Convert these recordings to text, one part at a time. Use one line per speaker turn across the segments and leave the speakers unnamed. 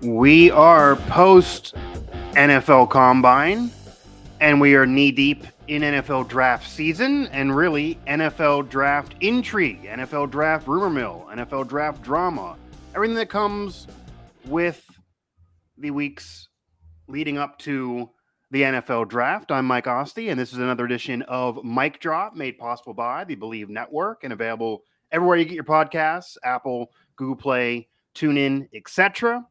We are post NFL Combine, and we are knee deep in NFL draft season and really NFL draft intrigue, NFL draft rumor mill, NFL draft drama, everything that comes with the weeks leading up to the NFL draft. I'm Mike Asti, and this is another edition of Mic Drop, made possible by the Believe Network and available everywhere you get your podcasts: Apple, Google Play, TuneIn, etc.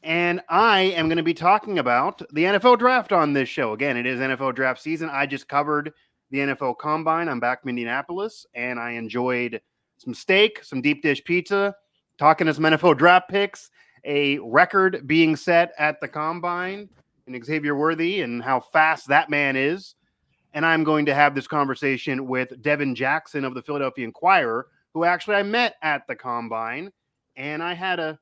And I am going to be talking about the NFL draft on this show. Again, it is NFL draft season. I just covered the NFL Combine. I'm back from Indianapolis, and I enjoyed some steak, some deep dish pizza, talking to some NFL draft picks, a record being set at the Combine, and Xavier Worthy and how fast that man is. And I'm going to have this conversation with Devin Jackson of the Philadelphia Inquirer, who actually I met at the Combine, and I had a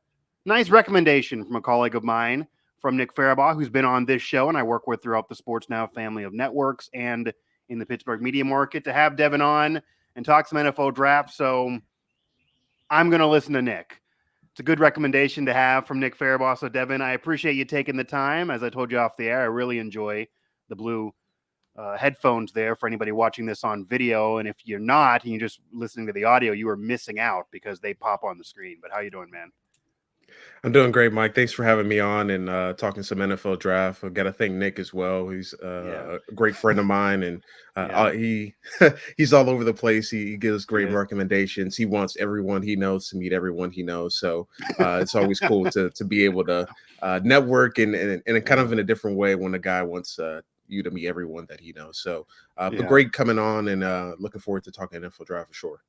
nice recommendation from a colleague of mine, from Nick Farabaugh, who's been on this show and I work with throughout the Sports Now family of networks and in the Pittsburgh media market, to have Devin on and talk some NFL draft. So I'm going to listen to Nick. It's a good recommendation to have from Nick Farabaugh. So Devin, I appreciate you taking the time. As I told you off the air, I really enjoy the blue headphones there for anybody watching this on video. And if you're not and you're just listening to the audio, you are missing out because they pop on the screen. But how you doing, man?
I'm doing great, Mike. Thanks for having me on and talking some NFL draft. I've got to thank Nick as well. He's a great friend of mine, and he's all over the place. He gives great recommendations. He wants everyone he knows to meet everyone he knows. So it's always cool to be able to network and kind of in a different way when a guy wants you to meet everyone that he knows. So but great coming on, and looking forward to talking NFL draft for sure.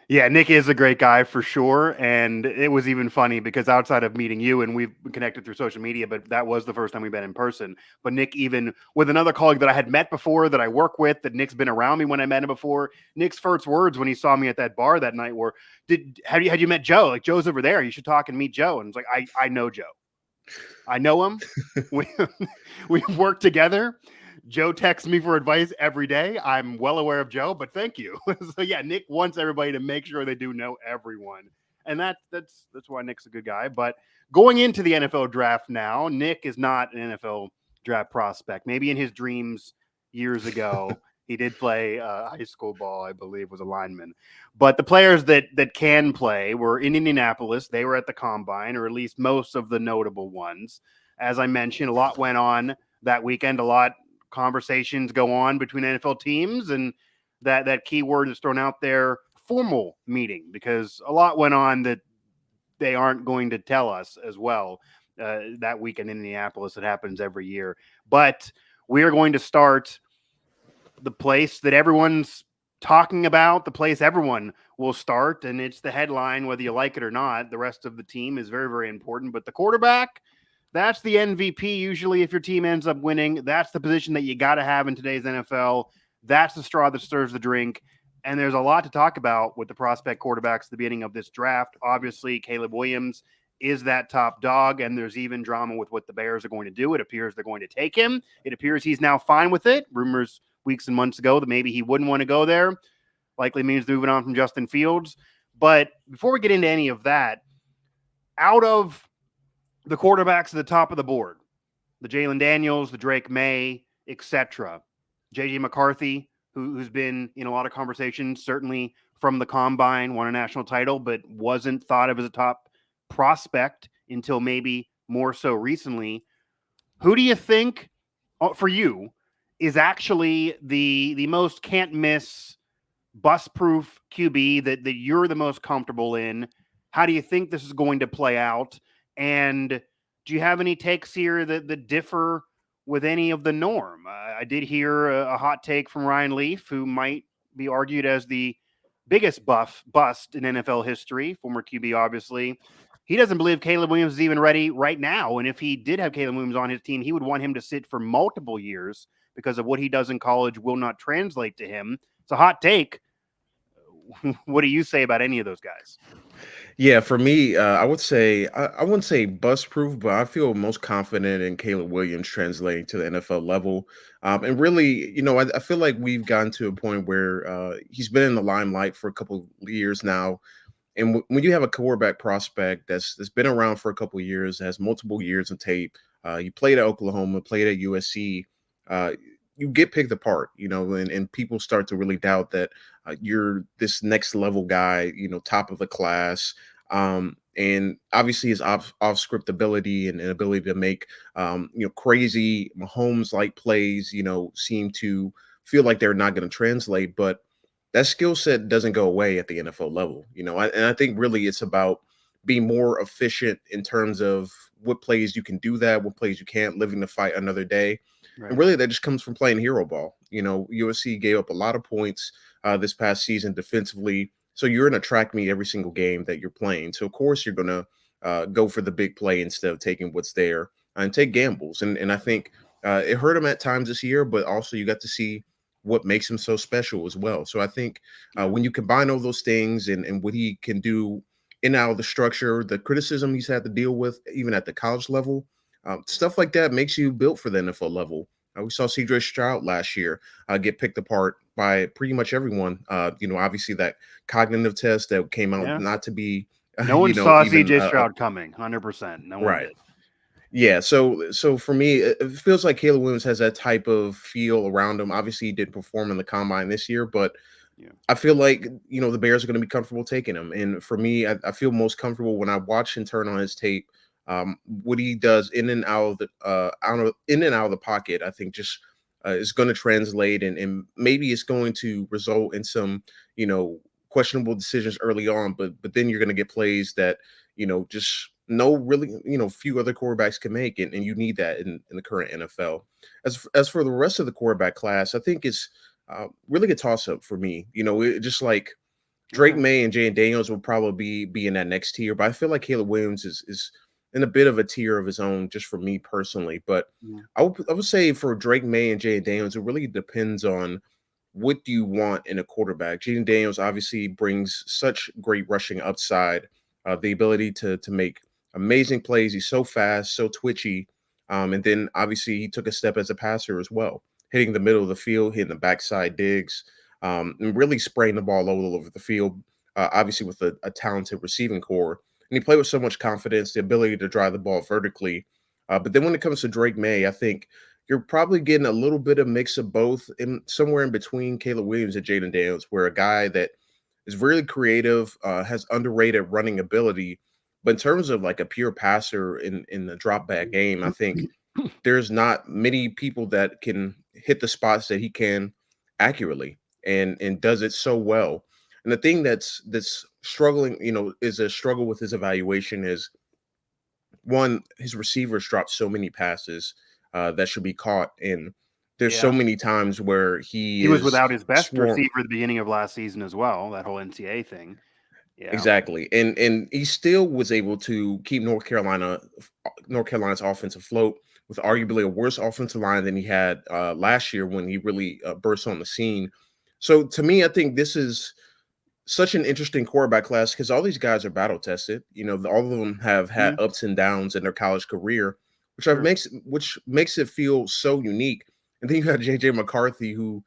Yeah, Nick is a great guy for sure. And it was even funny because outside of meeting you, and we've connected through social media, but that was the first time we met in person. But Nick, even with another colleague that I had met before, that I work with, that Nick's been around me when I met him before, Nick's first words when he saw me at that bar that night were, had you met Joe? Like, Joe's over there. You should talk and meet Joe. And it's like, I know Joe. I know him. We've worked together. Joe texts me for advice every day. I'm well aware of Joe, but thank you. So yeah, Nick wants everybody to make sure they do know everyone. And that's why Nick's a good guy. But going into the NFL draft now, Nick is not an NFL draft prospect. Maybe in his dreams years ago, he did play high school ball, I believe, was a lineman. But the players that can play were in Indianapolis. They were at the Combine, or at least most of the notable ones. As I mentioned, a lot went on that weekend. A lot conversations go on between NFL teams, and that key word is thrown out there, formal meeting, because a lot went on that they aren't going to tell us as well that weekend in Indianapolis. It happens every year. But we are going to start the place that everyone's talking about, the place everyone will start, and it's the headline, whether you like it or not. The rest of the team is very, very important, but the quarterback, that's the MVP usually if your team ends up winning. That's the position that you got to have in today's NFL. That's the straw that stirs the drink. And there's a lot to talk about with the prospect quarterbacks at the beginning of this draft. Obviously, Caleb Williams is that top dog, and there's even drama with what the Bears are going to do. It appears they're going to take him. It appears he's now fine with it. Rumors weeks and months ago that maybe he wouldn't want to go there. Likely means moving on from Justin Fields. But before we get into any of that, out of the quarterbacks at the top of the board, the Jalen Daniels, the Drake May, etc., J.J. McCarthy, who's been in a lot of conversations, certainly from the Combine, won a national title, but wasn't thought of as a top prospect until maybe more so recently. Who do you think, for you, is actually the most can't-miss, bust-proof QB that you're the most comfortable in? How do you think this is going to play out? And do you have any takes here that differ with any of the norm? I did hear a hot take from Ryan Leaf, who might be argued as the biggest bust in NFL history, former QB, obviously. He doesn't believe Caleb Williams is even ready right now. And if he did have Caleb Williams on his team, he would want him to sit for multiple years because of what he does in college will not translate to him. It's a hot take. What do you say about any of those guys?
Yeah, for me, I would say I wouldn't say bust proof, but I feel most confident in Caleb Williams translating to the NFL level. And really, I feel like we've gotten to a point where he's been in the limelight for a couple of years now. And when you have a quarterback prospect that's been around for a couple of years, has multiple years of tape, you played at Oklahoma, played at USC, uh, you get picked apart, and people start to really doubt that you're this next level guy, top of the class. And obviously his off script ability and ability to make crazy Mahomes like plays, seem to feel like they're not going to translate, but that skill set doesn't go away at the NFL level, and I think really it's about being more efficient in terms of what plays you can do that, what plays you can't, living the fight another day.
Right.
And really that just comes from playing hero ball. USC gave up a lot of points this past season defensively. So you're in a track meet every single game that you're playing. So of course you're going to go for the big play instead of taking what's there and take gambles. And I think it hurt him at times this year, but also you got to see what makes him so special as well. So I think when you combine all those things and what he can do in and out of the structure, the criticism he's had to deal with, even at the college level, stuff like that makes you built for the NFL level. We saw CJ Stroud last year get picked apart by pretty much everyone. Obviously that cognitive test that came out not to be,
no one saw
even
CJ Stroud coming. 100%. No one did.
Yeah, so for me, it feels like Caleb Williams has that type of feel around him. Obviously, he didn't perform in the combine this year, but I feel like the Bears are going to be comfortable taking him. And for me, I feel most comfortable when I watch and turn on his tape. What he does in and out of the pocket, I think just is going to translate, and maybe it's going to result in some questionable decisions early on. But then you're going to get plays that just few other quarterbacks can make, and you need that in the current NFL. As for the rest of the quarterback class, I think it's really a toss up for me. Just like Drake May and Jay Daniels will probably be in that next tier, but I feel like Caleb Williams is in a bit of a tier of his own, just for me personally. But I would say for Drake May and Jay Daniels, it really depends on what do you want in a quarterback. Jaden Daniels obviously brings such great rushing upside, the ability to make amazing plays. He's so fast, so twitchy. And then obviously he took a step as a passer as well, hitting the middle of the field, hitting the backside digs, and really spraying the ball all over the field, obviously with a talented receiving core. And he played with so much confidence, the ability to drive the ball vertically. But then when it comes to Drake May, I think you're probably getting a little bit of mix of both, in somewhere in between Caleb Williams and Jaden Daniels, where a guy that is really creative, has underrated running ability. But in terms of like a pure passer in the drop back game, I think there's not many people that can hit the spots that he can accurately and does it so well. And the thing that's struggling, is a struggle with his evaluation is, one, his receivers dropped so many passes that should be caught. And there's so many times where he
was without his best receiver at the beginning of last season as well, that whole NCAA thing. Yeah.
Exactly. And he still was able to keep North Carolina's offense afloat with arguably a worse offensive line than he had last year when he really burst on the scene. So to me, I think this is such an interesting quarterback class because all these guys are battle tested. All of them have had ups and downs in their college career, which makes it feel so unique. And then you got JJ McCarthy, who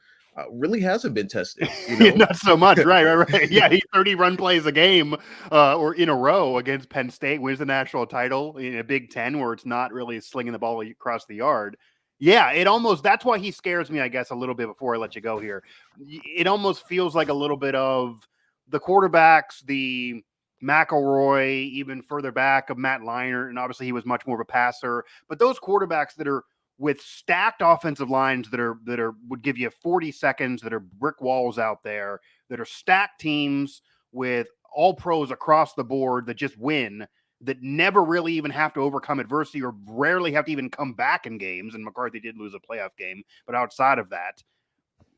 really hasn't been tested.
Not so much. Right. Yeah, he 30 run plays a game or in a row against Penn State, wins the national title in a Big Ten where it's not really slinging the ball across the yard. Yeah, that's why he scares me, I guess, a little bit before I let you go here. It almost feels like a little bit of the quarterbacks, the McElroy, even further back of Matt Leinart, and obviously he was much more of a passer. But those quarterbacks that are with stacked offensive lines that would give you 40 seconds, that are brick walls out there, that are stacked teams with all pros across the board that just win, that never really even have to overcome adversity or rarely have to even come back in games. And McCarthy did lose a playoff game, but outside of that,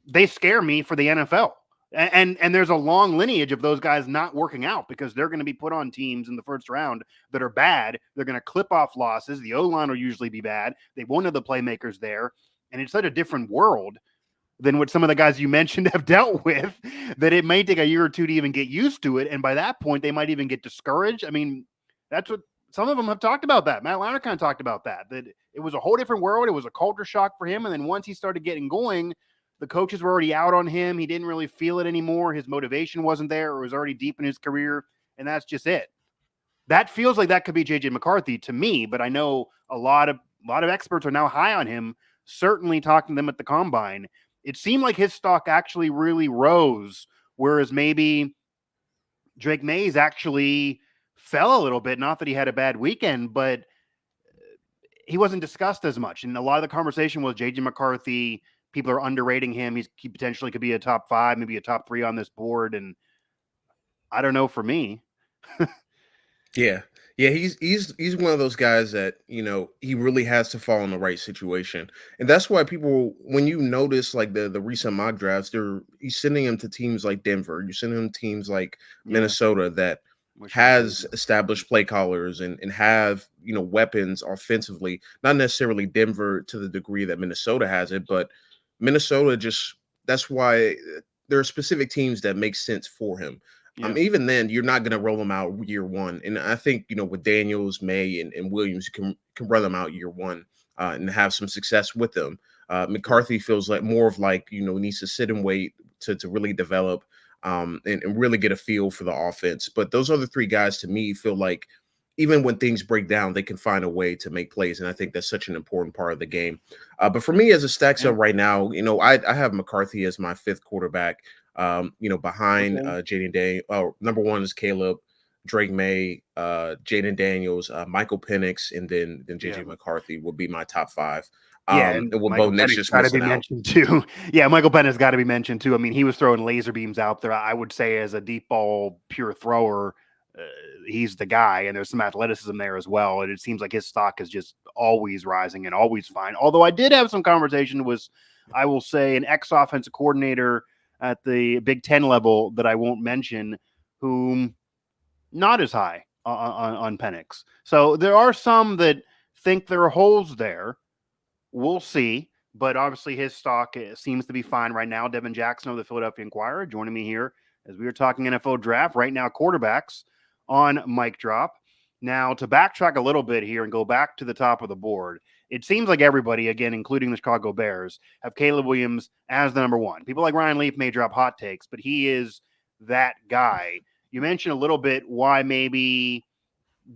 they scare me for the NFL. And there's a long lineage of those guys not working out because they're going to be put on teams in the first round that are bad. They're going to clip off losses. The O-line will usually be bad. They won't have the playmakers there. And it's such a different world than what some of the guys you mentioned have dealt with that it may take a year or two to even get used to it. And by that point, they might even get discouraged. I mean, that's what some of them have talked about that. Matt Leinart kind of talked about that it was a whole different world. It was a culture shock for him. And then once he started getting going, the coaches were already out on him. He didn't really feel it anymore. His motivation wasn't there, or was already deep in his career. and that's just it. That feels like that could be JJ McCarthy to me, but I know a lot of experts are now high on him, certainly talking to them at the combine. It seemed like his stock actually really rose, whereas maybe Drake Mays actually fell a little bit. Not that he had a bad weekend, but he wasn't discussed as much. And a lot of the conversation was JJ McCarthy. People are underrating him. He potentially could be a top 5, maybe a top 3 on this board. And I don't know for me.
Yeah. Yeah, he's one of those guys that, he really has to fall in the right situation. And that's why people, when you notice like the recent mock drafts, he's sending him to teams like Denver. You're sending him to teams like Minnesota that has established play callers and have, weapons offensively. Not necessarily Denver to the degree that Minnesota has it, but Minnesota that's why there are specific teams that make sense for him. Even then, you're not going to roll them out year one. And I think, with Daniels, May, and Williams, you can run them out year one and have some success with them. McCarthy feels like more of like, needs to sit and wait to really develop and really get a feel for the offense. But those other 3 guys, to me, feel like even when things break down, they can find a way to make plays. And I think that's such an important part of the game. But for me, as it stacks up right now, I have McCarthy as my 5th quarterback. Behind Jaden Daniels. Number 1 is Caleb, Drake May, Jaden Daniels, Michael Penix, and then JJ McCarthy would be my top 5.
And Michael Penix got to be mentioned too. Yeah, Michael Penix got to be mentioned too. I mean, he was throwing laser beams out there. I would say as a deep ball pure thrower, he's the guy, and there's some athleticism there as well. And it seems like his stock is just always rising and always fine. Although I did have some conversation with, I will say, an ex-offensive coordinator at the Big Ten level that I won't mention, whom not as high on Penix. So there are some that think there are holes there. We'll see. But obviously his stock seems to be fine right now. Devin Jackson of the Philadelphia Inquirer joining me here as we are talking NFL draft. Right now, quarterbacks on Mic Drop. Now, to backtrack a little bit here and go back to the top of the board, it seems like everybody, again, including the Chicago Bears, have Caleb Williams as the number 1. People like Ryan Leaf may drop hot takes, but he is that guy. You mentioned a little bit why maybe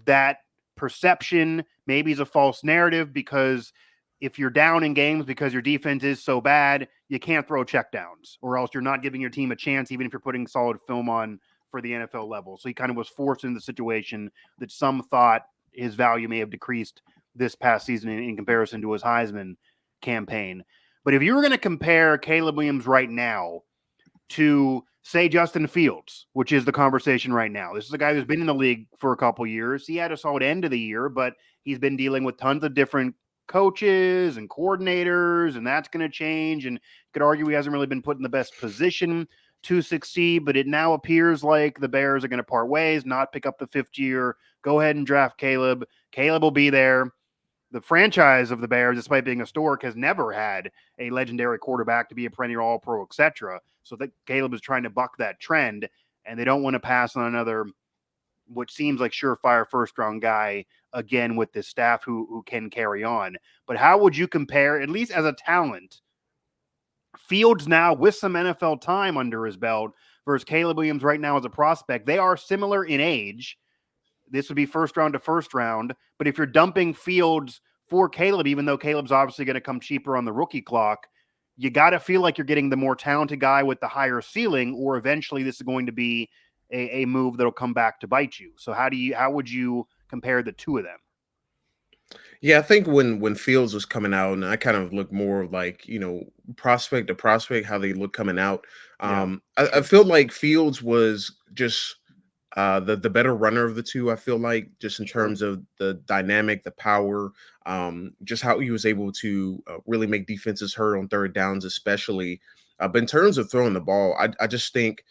that perception maybe is a false narrative, because if you're down in games because your defense is so bad, you can't throw checkdowns, or else you're not giving your team a chance, even if you're putting solid film on for the NFL level. So he kind of was forced into the situation that some thought his value may have decreased this past season in comparison to his Heisman campaign. But if you were going to compare Caleb Williams right now to, say, Justin Fields, which is the conversation right now. This is a guy who's been in the league for a couple years. He had a solid end of the year, but he's been dealing with tons of different coaches and coordinators, and that's going to change. And you could argue he hasn't really been put in the best position to succeed, but it now appears like the Bears are going to part ways, not pick up the 5th year. Go ahead and draft Caleb. Caleb will be there. The franchise of the Bears, despite being historic, has never had a legendary quarterback to be a perennial All-Pro, etc. So that Caleb is trying to buck that trend, and they don't want to pass on another, what seems like surefire first-round guy again with this staff who can carry on. But how would you compare, at least as a talent, Fields now with some NFL time under his belt versus Caleb Williams right now as a prospect? They are similar in age. This would be first round to first round. But if you're dumping Fields for Caleb, even though Caleb's obviously going to come cheaper on the rookie clock, you got to feel like you're getting the more talented guy with the higher ceiling, or eventually this is going to be a move that'll come back to bite you. So how would you compare the two of them?
Yeah, I think when Fields was coming out, and I kind of look more like, prospect to prospect, how they look coming out. I feel like Fields was just the better runner of the two. I feel like, just in terms of the dynamic, the power, just how he was able to really make defenses hurt on third downs, especially. But in terms of throwing the ball, I just think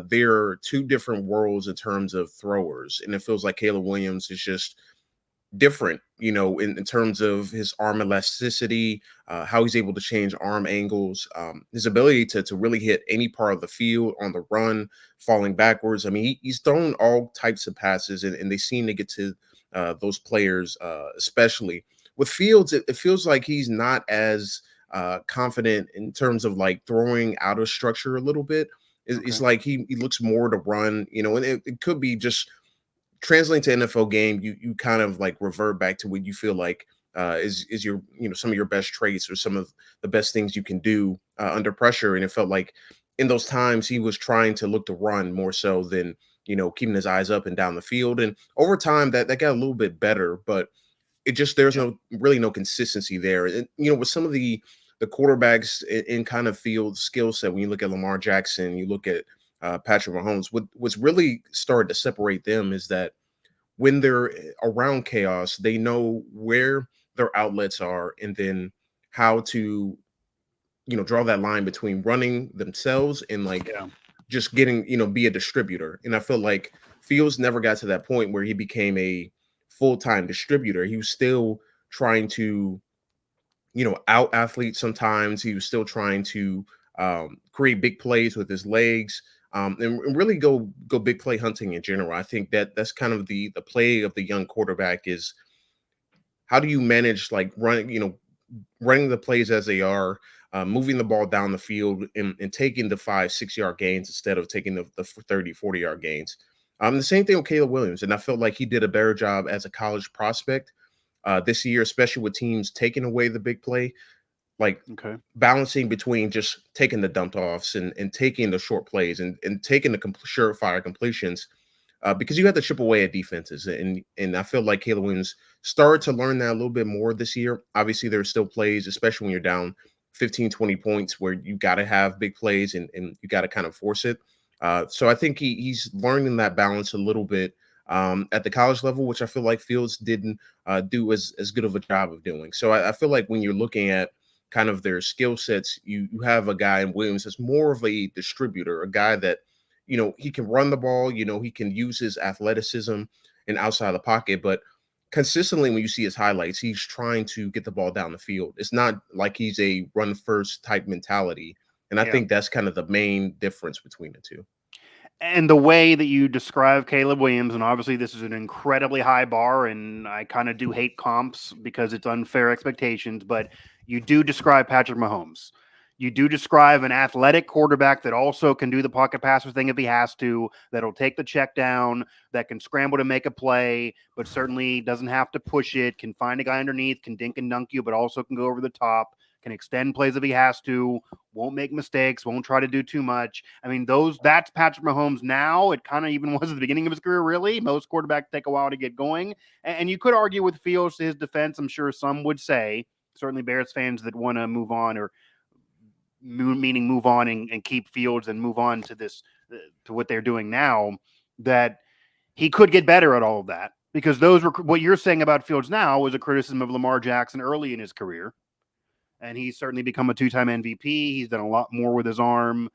there are 2 different worlds in terms of throwers, and it feels like Caleb Williams is just different, in terms of his arm elasticity, how he's able to change arm angles, his ability to really hit any part of the field on the run, falling backwards. I mean, he's thrown all types of passes, and they seem to get to those players, especially. With Fields, it feels like he's not as confident in terms of like throwing out of structure a little bit. It's like he looks more to run, and it could be just translating to NFL game. You kind of like revert back to what you feel like is your some of your best traits or some of the best things you can do under pressure. And it felt like in those times he was trying to look to run more so than keeping his eyes up and down the field. And over time that got a little bit better, but it just there's no consistency there. And with some of the quarterbacks in kind of field skill set, when you look at Lamar Jackson, you look at Patrick Mahomes, what's really started to separate them is that when they're around chaos, they know where their outlets are and then how to draw that line between running themselves and like just getting be a distributor. And I feel like Fields never got to that point where he became a full-time distributor. He was still trying to out athlete. Sometimes he was still trying to create big plays with his legs, and really go big play hunting in general. I think that's kind of the play of the young quarterback is how do you manage like running the plays as they are, moving the ball down the field and taking the 5-6 yard gains instead of taking the 30-40 yard gains. The same thing with Caleb Williams, and I felt like he did a better job as a college prospect this year, especially with teams taking away the big play, like balancing between just taking the dump offs and taking the short plays and taking the surefire completions, because you have to chip away at defenses. And I feel like Caleb Williams started to learn that a little bit more this year. Obviously, there's still plays, especially when you're down 15, 20 points, where you got to have big plays and you got to kind of force it. So I think he's learning that balance a little bit at the college level, which I feel like Fields didn't do as good of a job of doing. So I feel like when you're looking at kind of their skill sets, you have a guy in Williams that's more of a distributor, a guy that, he can run the ball, he can use his athleticism and outside the pocket, but consistently when you see his highlights, he's trying to get the ball down the field. It's not like he's a run first type mentality. And I think that's kind of the main difference between the two.
And the way that you describe Caleb Williams, and obviously this is an incredibly high bar, and I kind of do hate comps because it's unfair expectations, but you do describe Patrick Mahomes. You do describe an athletic quarterback that also can do the pocket passer thing if he has to, that'll take the check down, that can scramble to make a play, but certainly doesn't have to push it, can find a guy underneath, can dink and dunk you, but also can go over the top, can extend plays if he has to, won't make mistakes, won't try to do too much. I mean, that's Patrick Mahomes now. It kind of even was at the beginning of his career, really. Most quarterbacks take a while to get going. And you could argue with Fields to his defense, I'm sure some would say, certainly Bears fans that want to move on, or meaning move on and keep Fields and move on to this, to what they're doing now, that he could get better at all of that. Because those were what you're saying about Fields now was a criticism of Lamar Jackson early in his career. And he's certainly become a 2-time MVP. He's done a lot more with his arm.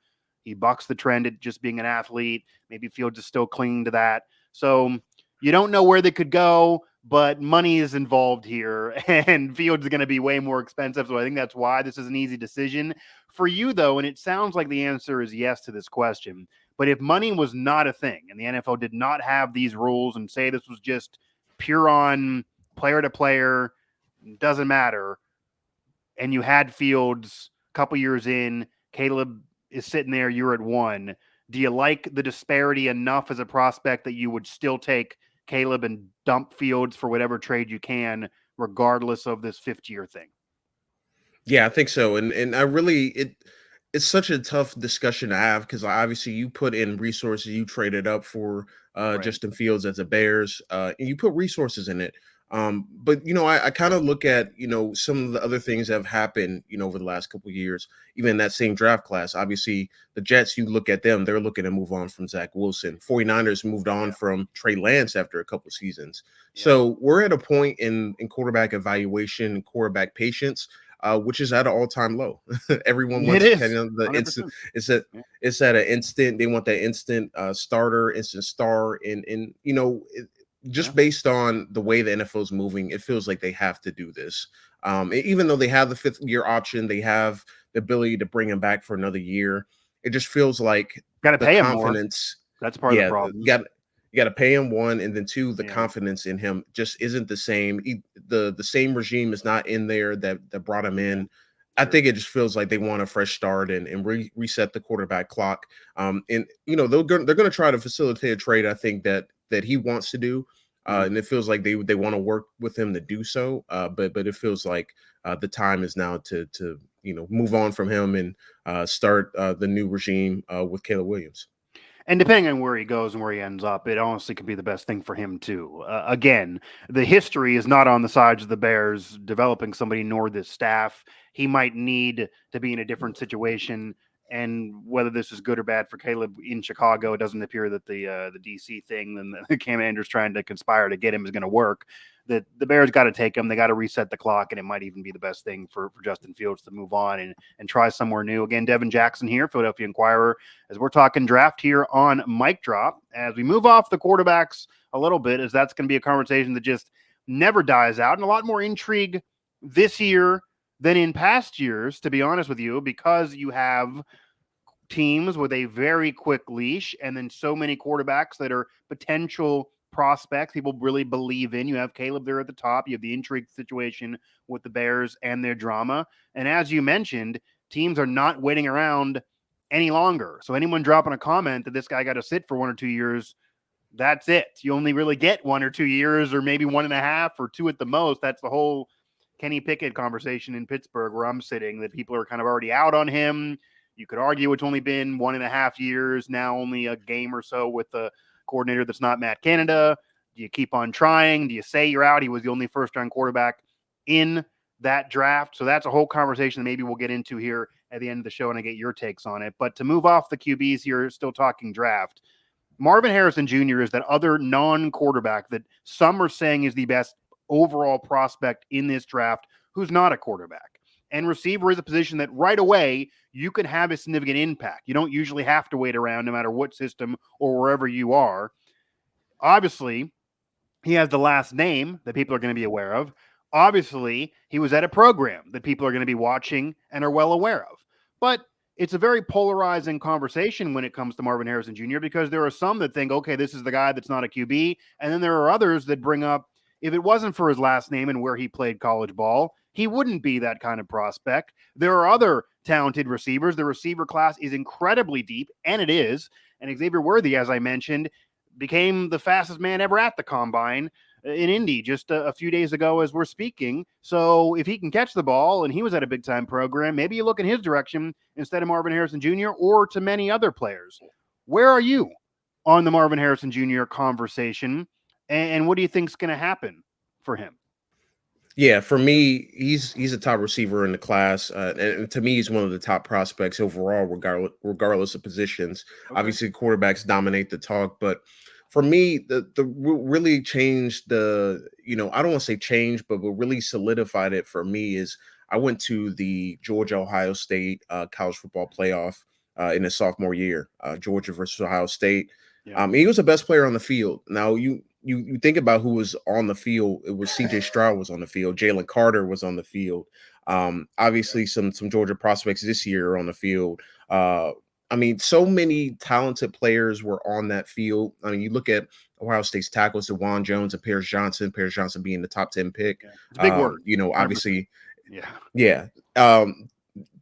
He bucks the trend at just being an athlete. Maybe Fields is still clinging to that. So you don't know where they could go, but money is involved here, and Fields is going to be way more expensive. So I think that's why this is an easy decision for you, though. And it sounds like the answer is yes to this question. But if money was not a thing and the NFL did not have these rules and say this was just pure on player to player, doesn't matter, and you had Fields a couple years in, Caleb is sitting there, you're at 1. Do you like the disparity enough as a prospect that you would still take Caleb and dump Fields for whatever trade you can, regardless of this 5th-year thing?
Yeah, I think so. And I really it's such a tough discussion to have because obviously you put in resources, you traded up for Justin Fields as a Bears, and you put resources in it. But I kind of look at some of the other things that have happened over the last couple of years, even in that same draft class. Obviously, the Jets, you look at them, they're looking to move on from Zach Wilson. 49ers moved on from Trey Lance after a couple seasons. So we're at a point in quarterback evaluation and quarterback patience, which is at an all-time low. Everyone wants kind of the 100%. Instant. It's at an instant. They want that instant starter, instant star, and just based on the way the NFL is moving, it feels like they have to do this. Even though they have the 5th-year option, they have the ability to bring him back for another year. It just feels like
got to pay him more.
That's
part of the problem.
You got to pay him, 1, and then 2, the confidence in him just isn't the same. The same regime is not in there that brought him in. I think it just feels like they want a fresh start and reset the quarterback clock. And they're going to try to facilitate a trade. I think that he wants to do, and it feels like they want to work with him to do so. But it feels like the time is now to move on from him and start the new regime with Caleb Williams.
And depending on where he goes and where he ends up, it honestly could be the best thing for him too. Again, the history is not on the sides of the Bears developing somebody nor this staff. He might need to be in a different situation, and whether this is good or bad for Caleb in Chicago, it doesn't appear that the DC thing and the Cam Andrews trying to conspire to get him is going to work. The Bears got to take him. They got to reset the clock, and it might even be the best thing for Justin Fields to move on and try somewhere new. Again, Devin Jackson here, Philadelphia Inquirer, as we're talking draft here on Mic Drop. As we move off the quarterbacks a little bit, as that's going to be a conversation that just never dies out, and a lot more intrigue this year than in past years, to be honest with you, because you have teams with a very quick leash and then so many quarterbacks that are potential prospects people really believe in. You have Caleb there at the top. You have the intrigue situation with the Bears and their drama. And as you mentioned, teams are not waiting around any longer. So anyone dropping a comment that this guy got to sit for 1 or 2 years, that's it. You only really get 1 or 2 years, or maybe 1.5 or 2 at the most. That's the whole Kenny Pickett conversation in Pittsburgh where I'm sitting, that people are kind of already out on him. You could argue it's only been 1.5 years, now only a game or so with the coordinator that's not Matt Canada. Do you keep on trying? Do you say you're out? He was the only first-round quarterback in that draft. So that's a whole conversation that maybe we'll get into here at the end of the show, and I get your takes on it. But to move off the QBs here, still talking draft, Marvin Harrison Jr. is that other non-quarterback that some are saying is the best overall prospect in this draft who's not a quarterback. And receiver is a position that right away you can have a significant impact. You don't usually have to wait around no matter what system or wherever you are. Obviously, he has the last name that people are going to be aware of. Obviously, he was at a program that people are going to be watching and are well aware of. But it's a very polarizing conversation when it comes to Marvin Harrison Jr. because there are some that think, okay, this is the guy that's not a QB. And then there are others that bring up, if it wasn't for his last name and where he played college ball, he wouldn't be that kind of prospect. There are other talented receivers. The receiver class is incredibly deep, and it is. And Xavier Worthy, as I mentioned, became the fastest man ever at the combine in Indy just a few days ago as we're speaking. So if he can catch the ball and he was at a big-time program, maybe you look in his direction instead of Marvin Harrison Jr. or to many other players. Where are you on the Marvin Harrison Jr. conversation, and what do you think is going to happen for him?
Yeah, for me, he's a top receiver in the class, and to me, he's one of the top prospects overall, regardless of positions. Okay. Obviously, quarterbacks dominate the talk, but for me, the really changed the, I don't want to say change, but what really solidified it for me is I went to the Georgia-Ohio State college football playoff in his sophomore year, Georgia versus Ohio State. Yeah. He was the best player on the field. Now, you think about who was on the field. It was C.J. Stroud was on the field. Jalen Carter was on the field. Obviously, some Georgia prospects this year are on the field. So many talented players were on that field. I mean, you look at Ohio State's tackles, DeJuan Jones and Paris Johnson being the top 10 pick.
Yeah. It's a big word.
Obviously. Yeah.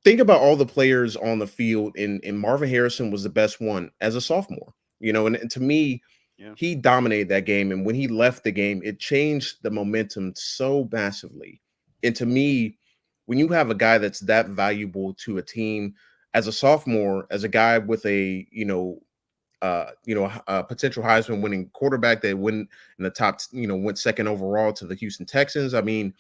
Think about all the players on the field, and Marvin Harrison was the best one as a sophomore. And to me, yeah, he dominated that game. And when he left the game, it changed the momentum so massively. And to me, when you have a guy that's that valuable to a team as a sophomore, as a guy with a potential Heisman winning quarterback that went in the top, went second overall to the Houston Texans. I mean,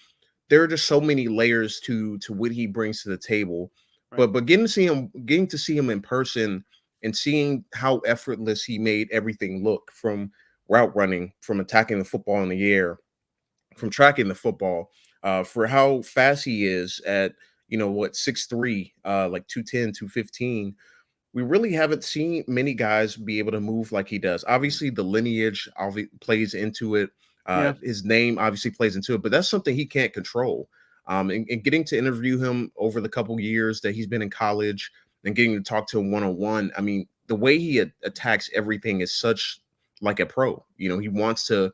there are just so many layers to what he brings to the table. Right. But getting to see him in person and seeing how effortless he made everything look, from route running, from attacking the football in the air, from tracking the football, for how fast he is at, 6'3", like 210, 215. We really haven't seen many guys be able to move like he does. Obviously, the lineage plays into it. His name obviously plays into it, but that's something he can't control. And getting to interview him over the couple years that he's been in college and getting to talk to him one-on-one, I mean, the way he attacks everything is such like a pro. He wants to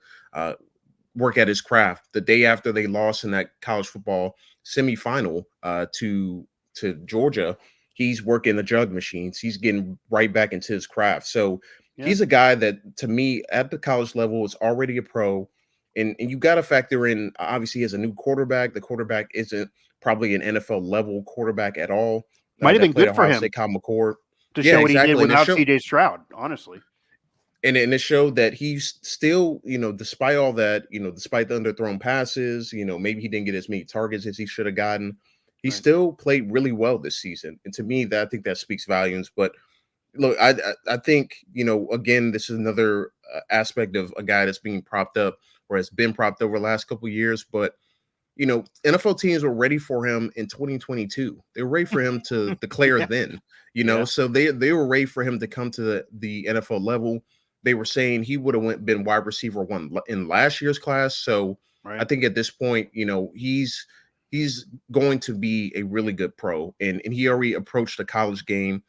work at his craft. The day after they lost in that college football semifinal to to Georgia, he's working the jug machines. He's getting right back into his craft. So he's a guy that, to me, at the college level, is already a pro. And you got to factor in, obviously, he has a new quarterback. The quarterback isn't probably an NFL level quarterback at all.
Might have
That
been
played
good for
Ohio
him
State, Kyle McCord.
to
Yeah,
show what he did
exactly. And
without CJ Stroud, honestly.
And it showed that he's still, despite all that, despite the underthrown passes, maybe he didn't get as many targets as he should have gotten. He still played really well this season. And to me, I think that speaks volumes. But look, I think, again, this is another aspect of a guy that's being propped up or has been propped over the last couple of years. But, NFL teams were ready for him in 2022. They were ready for him to declare then, so they were ready for him to come to the NFL level. They were saying he would have been wide receiver 1 in last year's class. So I think at this point, he's going to be a really good pro. And he already approached the college game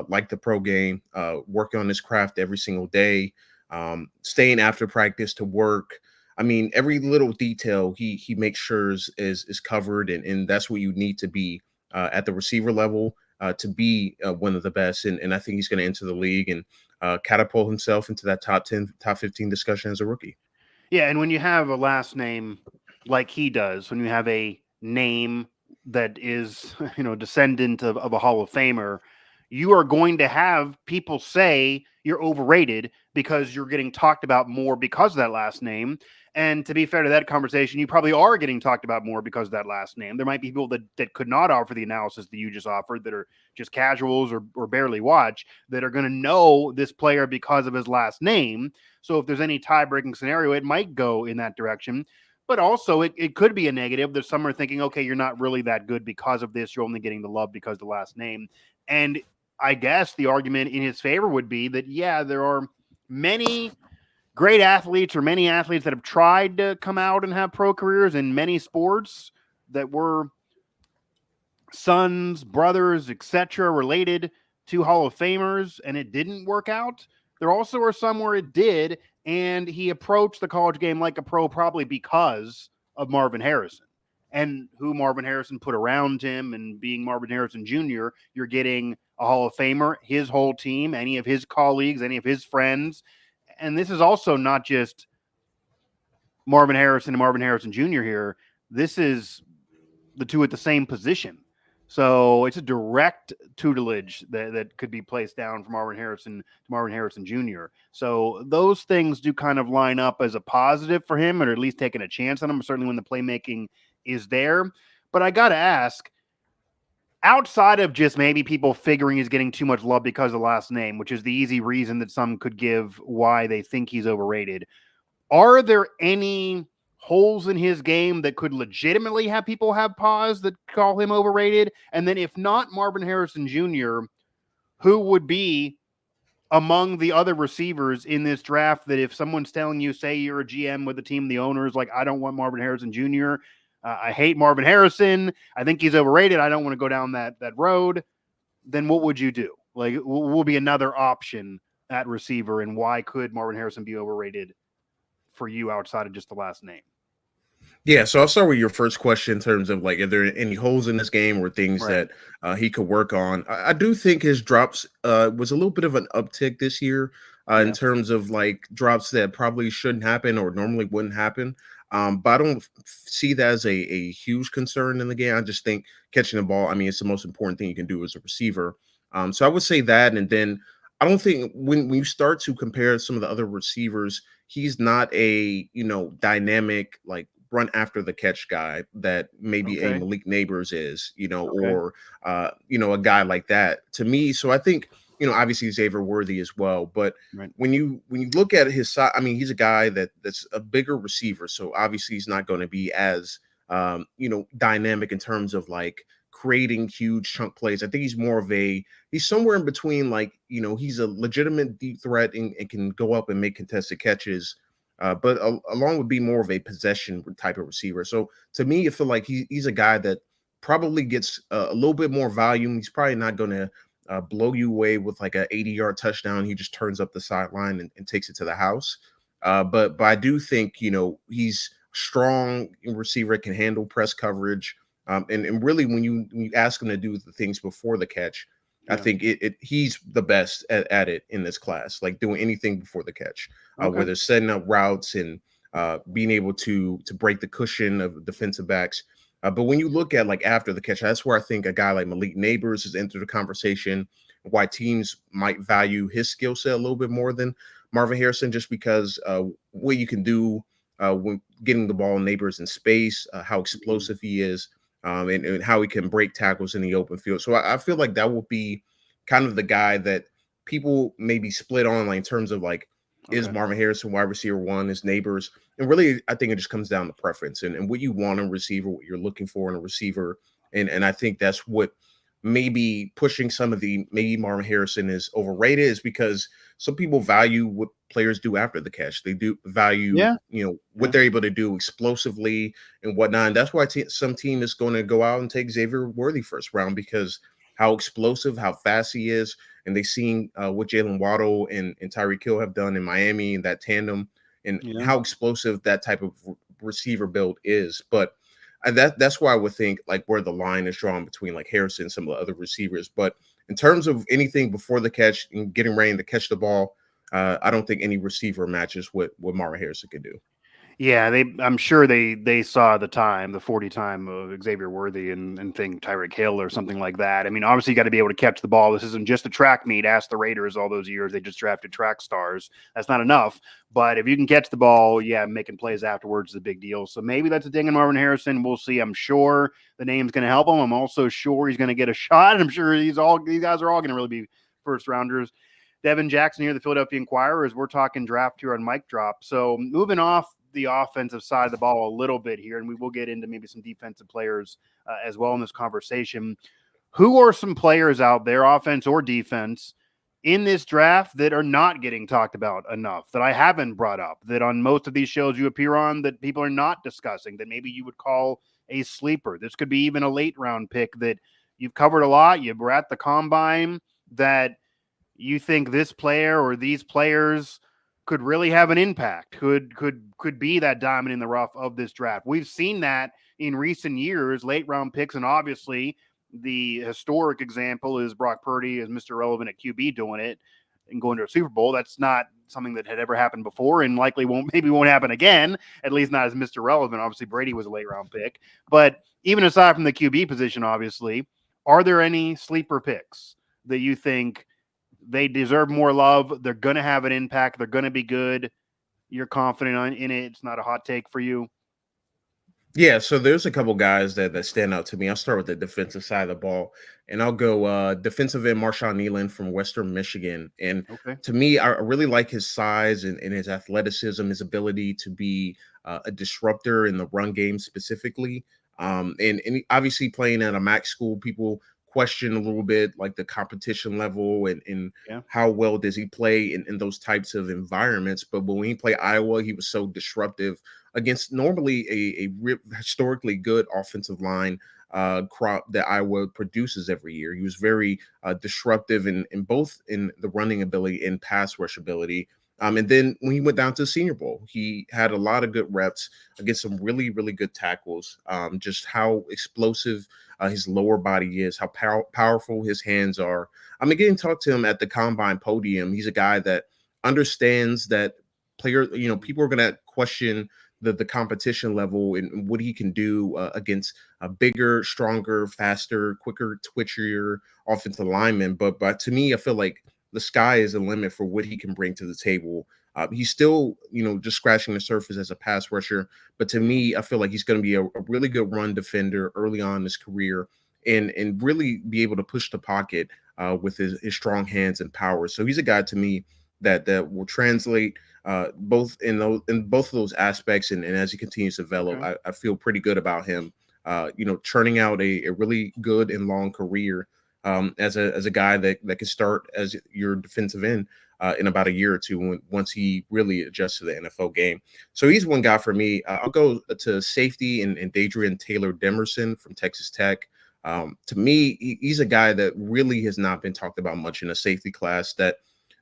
like the pro game, working on his craft every single day, staying after practice to work. I mean, every little detail he makes sure is covered, and that's what you need to be at the receiver level to be one of the best. And I think he's going to enter the league and catapult himself into that top 10, top 15 discussion as a rookie.
Yeah, and when you have a last name like he does, when you have a name that is, descendant of a Hall of Famer, you are going to have people say you're overrated because you're getting talked about more because of that last name. And to be fair to that conversation, you probably are getting talked about more because of that last name. There might be people that could not offer the analysis that you just offered, that are just casuals or barely watch, that are going to know this player because of his last name. So if there's any tie-breaking scenario, it might go in that direction. But also, it could be a negative that some are thinking, okay, you're not really that good because of this. You're only getting the love because of the last name. And I guess the argument in his favor would be that, yeah, there are many great athletes or many athletes that have tried to come out and have pro careers in many sports that were sons, brothers, etc., related to Hall of Famers, and it didn't work out. There also are some where it did, and he approached the college game like a pro probably because of Marvin Harrison and who Marvin Harrison put around him. And being Marvin Harrison Jr., you're getting a Hall of Famer, his whole team, any of his colleagues, any of his friends. And this is also not just Marvin Harrison and Marvin Harrison Jr. here. This is the two at the same position. So it's a direct tutelage that could be placed down from Marvin Harrison to Marvin Harrison Jr. So those things do kind of line up as a positive for him, or at least taking a chance on him, certainly when the playmaking is there. But I got to ask, outside of just maybe people figuring he's getting too much love because of the last name, which is the easy reason that some could give why they think he's overrated, are there any holes in his game that could legitimately have people have pause that call him overrated? And then if not Marvin Harrison Jr., who would be among the other receivers in this draft that if someone's telling you, say you're a GM with the team, the owners, like, I don't want Marvin Harrison Jr., I hate Marvin Harrison, I think he's overrated, I don't want to go down that road, then what would you do? Like, will be another option at receiver, and why could Marvin Harrison be overrated for you outside of just the last name?
Yeah, so I'll start with your first question in terms of, like, are there any holes in this game or things that he could work on? I do think his drops was a little bit of an uptick this year in terms of, like, drops that probably shouldn't happen or normally wouldn't happen. But I don't see that as a huge concern in the game. I just think catching the ball, I mean, it's the most important thing you can do as a receiver. So I would say that. And then I don't think when you start to compare some of the other receivers, he's not a, dynamic, like, run after the catch guy that maybe a Malik Neighbors is, or, a guy like that to me. So I think, obviously Xavier Worthy as well. But when you look at his side, I mean, he's a guy that's a bigger receiver. So obviously he's not going to be as, dynamic in terms of, like, creating huge chunk plays. I think he's more of he's somewhere in between, like, he's a legitimate deep threat and can go up and make contested catches. But along would be more of a possession type of receiver. So to me, I feel like he's a guy that probably gets a little bit more volume. He's probably not going to blow you away with like a 80-yard touchdown. He just turns up the sideline and takes it to the house. But I do think, he's strong receiver, can handle press coverage. And really, when you ask him to do the things before the catch, I think he's the best at it in this class, like doing anything before the catch,
Okay.
whether setting up routes and being able to break the cushion of defensive backs. But when you look at like after the catch, that's where I think a guy like Malik Neighbors has entered the conversation. Why teams might value his skill set a little bit more than Marvin Harrison, just because what you can do when getting the ball Neighbors in space, how explosive he is, and how he can break tackles in the open field. So I feel like that will be kind of the guy that people maybe split on, like in terms of like, is Marvin Harrison wide receiver one, his Neighbors? And really, I think it just comes down to preference and what you want in a receiver, what you're looking for in a receiver. And I think that's what maybe pushing some of the maybe Marvin Harrison is overrated, is because some people value what players do after the catch. They do value, what they're able to do explosively and whatnot. And that's why some team is going to go out and take Xavier Worthy first round, because how explosive, how fast he is. And they've seen what Jalen Waddle and Tyreek Hill have done in Miami and that tandem, and how explosive that type of receiver build is. But that's why I would think like where the line is drawn between like Harrison and some of the other receivers. But in terms of anything before the catch and getting ready to catch the ball, I don't think any receiver matches what Marvin Harrison can do.
Yeah, I'm sure they saw the time, the 40 time of Xavier Worthy and think Tyreek Hill or something like that. I mean, obviously you got to be able to catch the ball. This isn't just a track meet. Ask the Raiders all those years. They just drafted track stars. That's not enough. But if you can catch the ball, making plays afterwards is a big deal. So maybe that's a ding in Marvin Harrison. We'll see. I'm sure the name's going to help him. I'm also sure he's going to get a shot. I'm sure these guys are all going to really be first rounders. Devin Jackson here, the Philadelphia Inquirer, as we're talking draft here on Mic Drop. So moving off the offensive side of the ball a little bit here, and we will get into maybe some defensive players as well in this conversation. Who are some players out there, offense or defense, in this draft that are not getting talked about enough, that I haven't brought up, that on most of these shows you appear on that people are not discussing, that maybe you would call a sleeper? This could be even a late round pick that you've covered a lot. You were at the combine, that you think this player or these players could really have an impact, could be that diamond in the rough of this draft. We've seen that in recent years, late round picks, and obviously the historic example is Brock Purdy as Mr. Relevant at QB doing it and going to a Super Bowl. That's not something that had ever happened before and likely won't happen again, at least not as Mr. Relevant. Obviously, Brady was a late round pick. But even aside from the QB position, obviously, are there any sleeper picks that you think they deserve more love? They're going to have an impact. They're going to be good. You're confident in it. It's not a hot take for you.
Yeah, so there's a couple guys that stand out to me. I'll start with the defensive side of the ball, and I'll go defensive end Marshawn Nealon from Western Michigan. And to me, I really like his size and his athleticism, his ability to be a disruptor in the run game specifically. And obviously playing at a MAC school, people question a little bit like the competition level and how well does he play in those types of environments. But when he played Iowa, he was so disruptive against normally a historically good offensive line crop that Iowa produces every year. He was very disruptive in both in the running ability and pass rush ability. And then when he went down to the Senior Bowl, he had a lot of good reps against some really, really good tackles. Just how explosive his lower body is, how powerful his hands are. I'm getting to talk to him at the combine podium. He's a guy that understands that people are going to question the competition level and what he can do against a bigger, stronger, faster, quicker, twitchier offensive lineman. But to me, I feel like the sky is the limit for what he can bring to the table. He's still, just scratching the surface as a pass rusher. But to me, I feel like he's going to be a really good run defender early on in his career and really be able to push the pocket with his strong hands and power. So he's a guy to me that will translate both in both of those aspects. And as he continues to develop, I feel pretty good about him, churning out a really good and long career as a guy that can start as your defensive end in about a year or two once he really adjusts to the NFL game. So he's one guy for me. I'll go to safety and Dadrian Taylor Demerson from Texas Tech. To me, he's a guy that really has not been talked about much in a safety class, that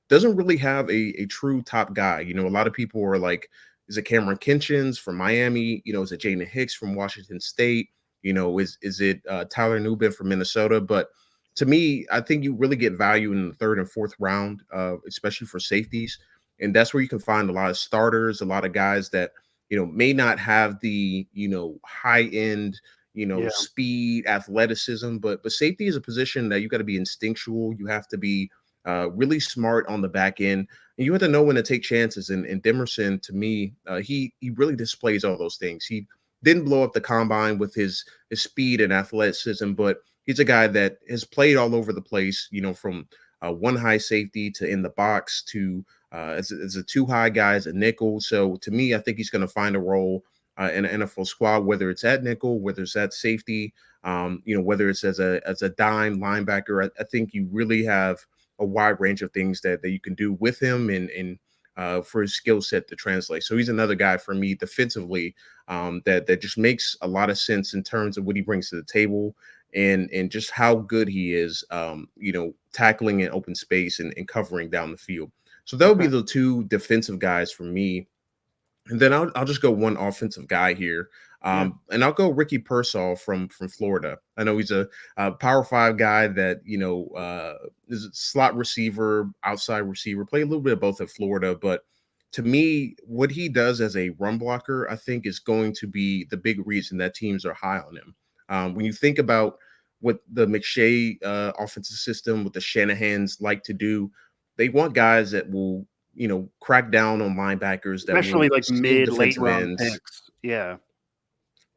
doesn't really have a true top guy. A lot of people are like, is it Cameron Kinchins from Miami? Is it Jaden Hicks from Washington State? Is it Tyler Nubin from Minnesota? But to me, I think you really get value in the third and fourth round, especially for safeties. And that's where you can find a lot of starters, a lot of guys that, may not have the, high end,
Yeah.
speed, athleticism, but safety is a position that you got to be instinctual. You have to be really smart on the back end, and you have to know when to take chances. And Demerson, to me, he really displays all those things. He didn't blow up the combine with his speed and athleticism, but he's a guy that has played all over the place. From one high safety to in the box to as a two high guy, as a nickel. So to me, I think he's going to find a role in an NFL squad, whether it's at nickel, whether it's at safety, whether it's as a dime linebacker. I think you really have a wide range of things that you can do with him and for his skill set to translate. So he's another guy for me defensively that just makes a lot of sense in terms of what he brings to the table and just how good he is, tackling in open space and covering down the field. So that would be the two defensive guys for me. And then I'll just go one offensive guy here. And I'll go Ricky Pearsall from Florida. I know he's a Power 5 guy that, is a slot receiver, outside receiver, play a little bit of both at Florida. But to me, what he does as a run blocker, I think is going to be the big reason that teams are high on him. When you think about what the McShay offensive system, what the Shanahans like to do, they want guys that will crack down on linebackers, that
Especially
will
like
steal
late
defensive
round
ends,
picks. Yeah.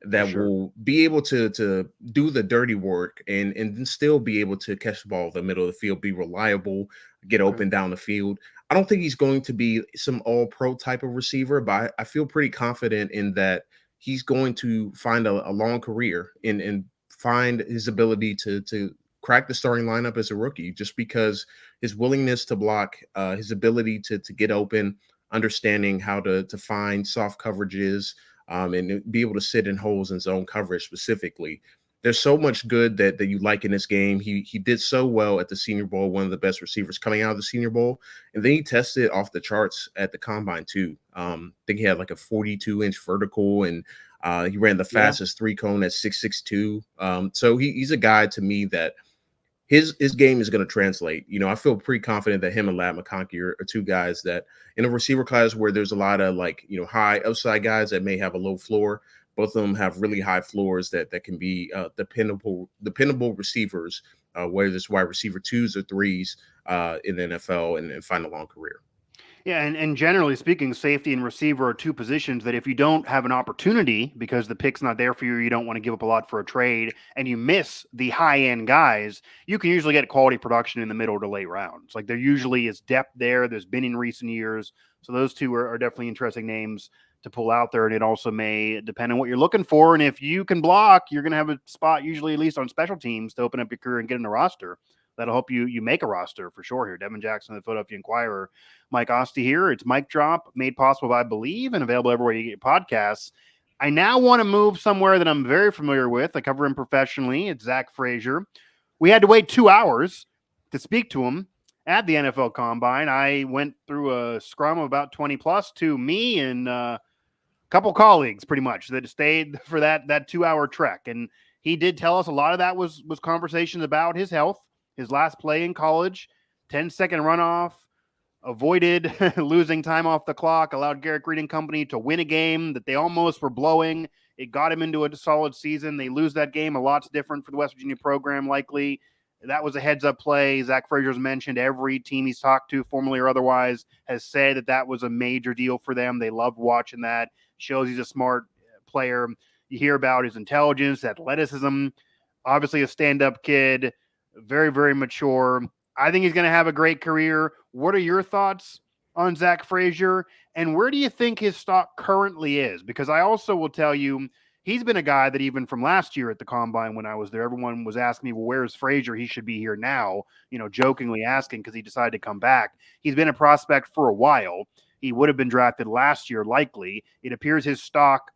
that will be able to do the dirty work and then still be able to catch the ball in the middle of the field, be reliable, get open down the field. I don't think he's going to be some all pro type of receiver, but I feel pretty confident in that he's going to find a long career and find his ability to crack the starting lineup as a rookie, just because his willingness to block, his ability to get open, understanding how to find soft coverages, and be able to sit in holes in zone coverage specifically. There's so much good that you like in this game. He did so well at the Senior Bowl, one of the best receivers coming out of the Senior Bowl, and then he tested off the charts at the Combine too. I think he had like a 42-inch vertical, and he ran the fastest 3-cone at 6.62. So he's a guy to me that his game is going to translate. I feel pretty confident that him and Lad McConkey are two guys that in a receiver class where there's a lot of high upside guys that may have a low floor. Both of them have really high floors that can be dependable receivers, whether it's wide receiver 2s or 3s in the NFL and find a long career.
Yeah, and generally speaking, safety and receiver are two positions that if you don't have an opportunity because the pick's not there for you, you don't want to give up a lot for a trade, and you miss the high-end guys, you can usually get quality production in the middle to late rounds. Like there usually is depth there. There's been in recent years. So those two are definitely interesting names to pull out there, and it also may depend on what you're looking for. And if you can block, you're going to have a spot usually at least on special teams to open up your career and get in the roster. That'll help you make a roster for sure here. Devin Jackson, the Philadelphia Inquirer. Mike Asti here. It's Mic Drop, made possible by Believe and available everywhere you get podcasts. I now want to move somewhere that I'm very familiar with. I cover him professionally. It's Zach Frazier. We had to wait 2 hours to speak to him at the NFL Combine. I went through a scrum of about 20 plus to me and a couple colleagues pretty much that stayed for that 2-hour trek. And he did tell us a lot of that was conversations about his health, his last play in college, 10-second runoff, avoided losing time off the clock, allowed Garrett Green and company to win a game that they almost were blowing. It got him into a solid season. They lose that game. A lot's different for the West Virginia program, likely. That was a heads-up play. Zach Frazier's mentioned every team he's talked to, formally or otherwise, has said that was a major deal for them. They loved watching that. Shows he's a smart player. You hear about his intelligence, athleticism, obviously a stand-up kid, very, very mature. I think he's going to have a great career. What are your thoughts on Zach Frazier? And where do you think his stock currently is? Because I also will tell you, he's been a guy that even from last year at the Combine when I was there, everyone was asking me, well, where's Frazier? He should be here now, jokingly asking because he decided to come back. He's been a prospect for a while. He would have been drafted last year, likely. It appears his stock,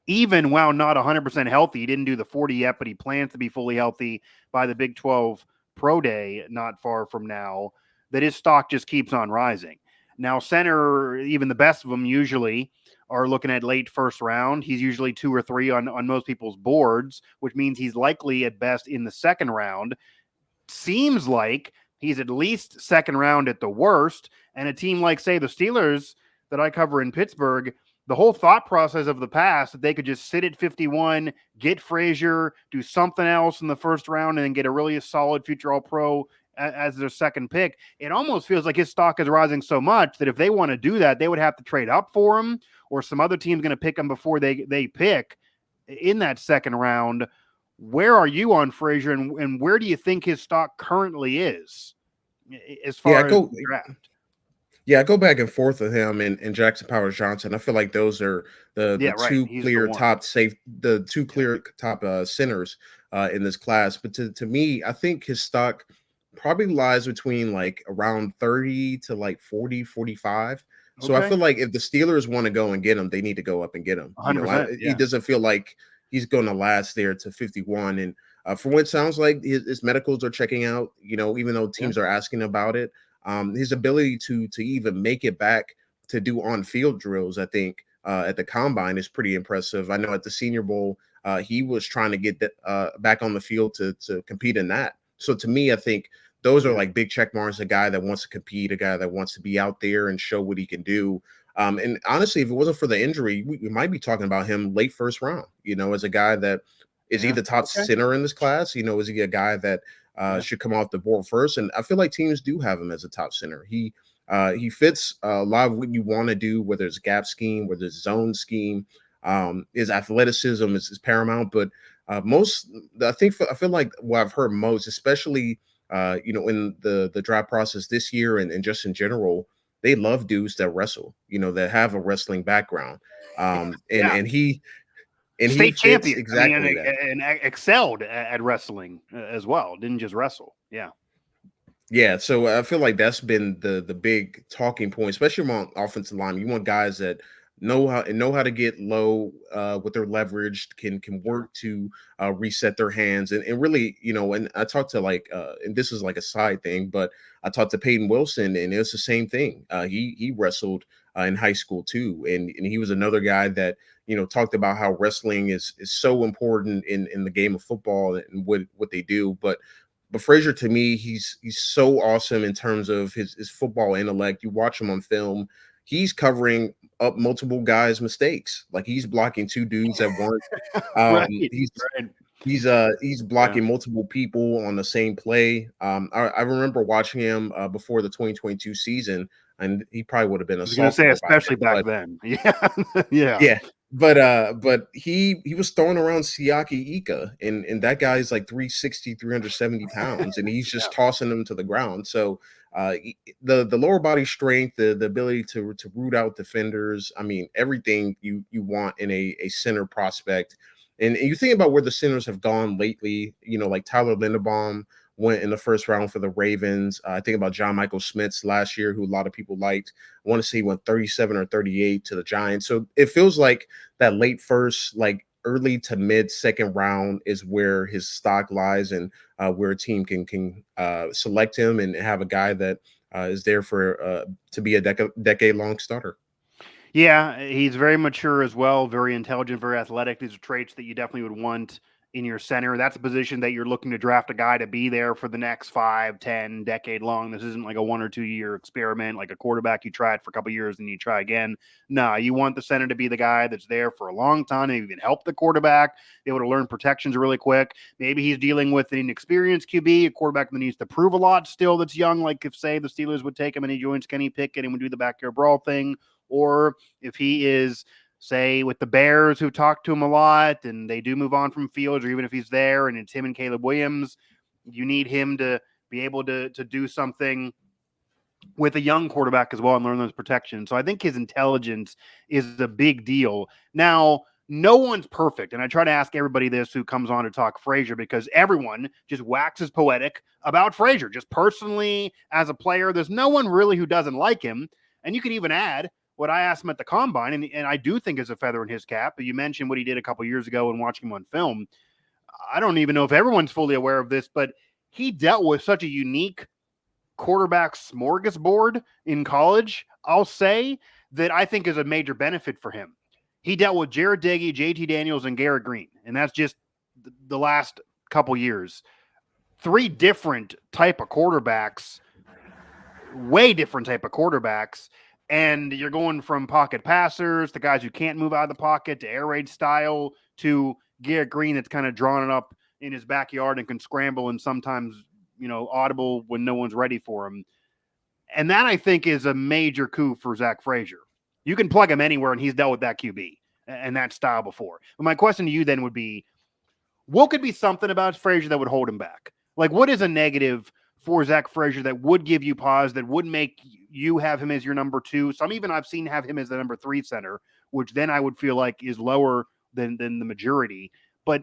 even while not 100% healthy, he didn't do the 40 yet, but he plans to be fully healthy by the Big 12 Pro Day not far from now, that his stock just keeps on rising. Now, center, even the best of them usually are looking at late first round. He's usually 2 or 3 on most people's boards, which means he's likely at best in the second round. Seems like he's at least second round at the worst. And a team like, say, the Steelers that I cover in Pittsburgh, the whole thought process of the past that they could just sit at 51, get Frazier, do something else in the first round, and then get a really solid future All-Pro as their second pick. It almost feels like his stock is rising so much that if they want to do that, they would have to trade up for him, or some other team's going to pick him before they pick in that second round. Where are you on Frazier, and where do you think his stock currently is as far as the draft?
Yeah, I go back and forth with him and Jackson Powers Johnson. I feel like those are the two clear top centers in this class. But to me, I think his stock probably lies between like around 30 to like 40, 45. So I feel like if the Steelers want to go and get him, they need to go up and get him. He doesn't feel like he's going to last there to 51. And from what it sounds like, his medicals are checking out, even though teams are asking about it. His ability to even make it back to do on-field drills, I think, at the combine is pretty impressive. I know at the Senior Bowl, he was trying to get back on the field to compete in that. So to me, I think those are like big check marks, a guy that wants to compete, a guy that wants to be out there and show what he can do. And honestly, if it wasn't for the injury, we might be talking about him late first round, as a guy that is he the top center in this class? Is he a guy that should come off the board first? And I feel like teams do have him as a top center. He fits a lot of what you want to do, whether it's gap scheme, whether it's zone scheme. His athleticism is paramount, but I feel like what I've heard most, especially in the draft process this year and just in general, they love dudes that wrestle, that have a wrestling background. And he
state champion,
exactly
and excelled at wrestling as well. Didn't just wrestle.
Yeah. So I feel like that's been the big talking point, especially among offensive line. You want guys that know how to get low with their leverage, can work to reset their hands, and really, and I talked to and this is like a side thing, but I talked to Peyton Wilson, and it's the same thing. He wrestled in high school too, and he was another guy that talked about how wrestling is so important in the game of football and what they do. But Frazier, to me, he's so awesome in terms of his football intellect. You watch him on film, he's covering up multiple guys' mistakes. Like he's blocking 2 dudes at once. He's blocking multiple people on the same play. I remember watching him before the 2022 season, and he probably would have been a sophomore. I was going to say,
especially back then. Yeah.
But he was throwing around Siaki Ika, and that guy is like 360, 370 pounds, and he's just tossing them to the ground. So the lower body strength, the ability to root out defenders, I mean, everything you want in a center prospect. And you think about where the centers have gone lately, like Tyler Linderbaum went in the first round for the Ravens. I think about John Michael Schmitz last year, who a lot of people liked. I want to say he went 37 or 38 to the Giants. So it feels like that late first, like early to mid second round is where his stock lies, and where a team can select him and have a guy that is there for to be a decade-long starter.
Yeah, he's very mature as well, very intelligent, very athletic. These are traits that you definitely would want in your center. That's a position that you're looking to draft a guy to be there for the next 5, 10, decade long. This isn't like a 1 or 2 year experiment, like a quarterback you tried for a couple of years and you try again. No, you want the center to be the guy that's there for a long time and even help the quarterback, be able to learn protections really quick. Maybe he's dealing with an inexperienced QB, a quarterback that needs to prove a lot still that's young, like if, say, the Steelers would take him and he joins Kenny Pickett and would do the backyard brawl thing. Or if he is, say, with the Bears, who talk to him a lot and they do move on from Fields, or even if he's there and it's him and Caleb Williams, you need him to be able to do something with a young quarterback as well and learn those protections. So I think his intelligence is a big deal. Now, no one's perfect. And I try to ask everybody this who comes on to talk Frazier, because everyone just waxes poetic about Frazier. Just personally, as a player, there's no one really who doesn't like him. And you could even add what I asked him at the combine, and I do think is a feather in his cap. But you mentioned what he did a couple years ago and watching him on film. I don't even know if everyone's fully aware of this, but he dealt with such a unique quarterback smorgasbord in college, I'll say, that I think is a major benefit for him. he dealt with Jared Diggy, JT Daniels, and Garrett Green. And that's just the last couple years. 3 different type of quarterbacks, way different type of quarterbacks. And you're going from pocket passers to guys who can't move out of the pocket to air raid style to Garrett Green that's kind of drawn it up in his backyard and can scramble and sometimes, audible when no one's ready for him. And that, I think, is a major coup for Zach Frazier. You can plug him anywhere, and he's dealt with that QB and that style before. But my question to you then would be, what could be something about Frazier that would hold him back? Like, what is a negative for Zach Frazier that would give you pause, that would make you have him as your number 2? Some even I've seen have him as the number 3 center, which then I would feel like is lower than the majority. But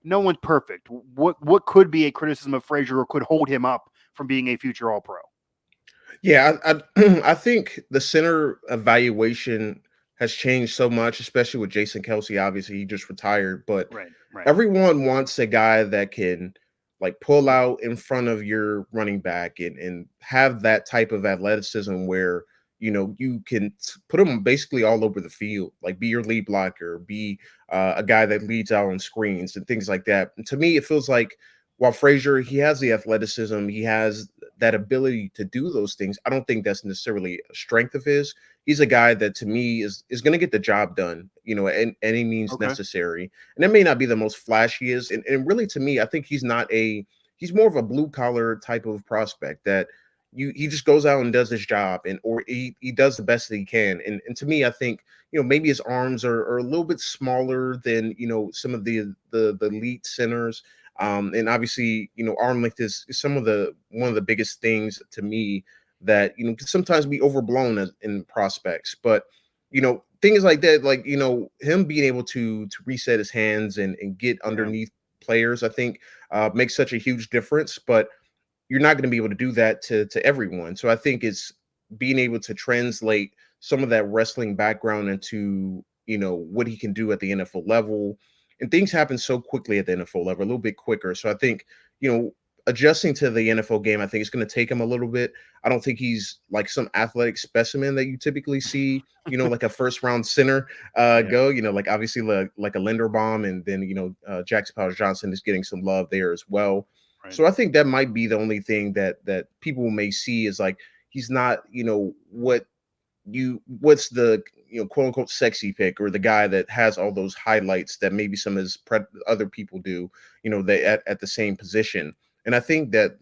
no one's perfect. What could be a criticism of Frazier or could hold him up from being a future All-Pro?
Yeah, I think the center evaluation has changed so much, especially with Jason Kelsey. Obviously, he just retired, but
Right.
everyone wants a guy that can like pull out in front of your running back and have that type of athleticism where you can put him basically all over the field, like be your lead blocker, be a guy that leads out on screens and things like that. And to me, it feels like while Frazier, he has the athleticism, he has that ability to do those things. I don't think that's necessarily a strength of his. He's a guy that to me is going to get the job done, at any means necessary. And it may not be the most flashiest. And really, to me, I think he's more of a blue collar type of prospect that he just goes out and does his job or he does the best that he can. And to me, I think, maybe his arms are a little bit smaller than, some of the elite centers. And obviously, arm length is one of the biggest things to me that, can sometimes be overblown in prospects. But, things like that, like, him being able to reset his hands and get underneath players, I think makes such a huge difference. But you're not going to be able to do that to everyone. So I think it's being able to translate some of that wrestling background into, what he can do at the NFL level. And things happen so quickly at the NFL level, a little bit quicker. So I think, adjusting to the NFL game, I think it's going to take him a little bit. I don't think he's like some athletic specimen that you typically see, like a first round center go, like obviously like a Linderbaum, and then, Jackson Powers Johnson is getting some love there as well. Right. So I think that might be the only thing that people may see is like, he's not, what's the quote unquote sexy pick or the guy that has all those highlights that maybe some of his other people do, they at the same position. And I think that,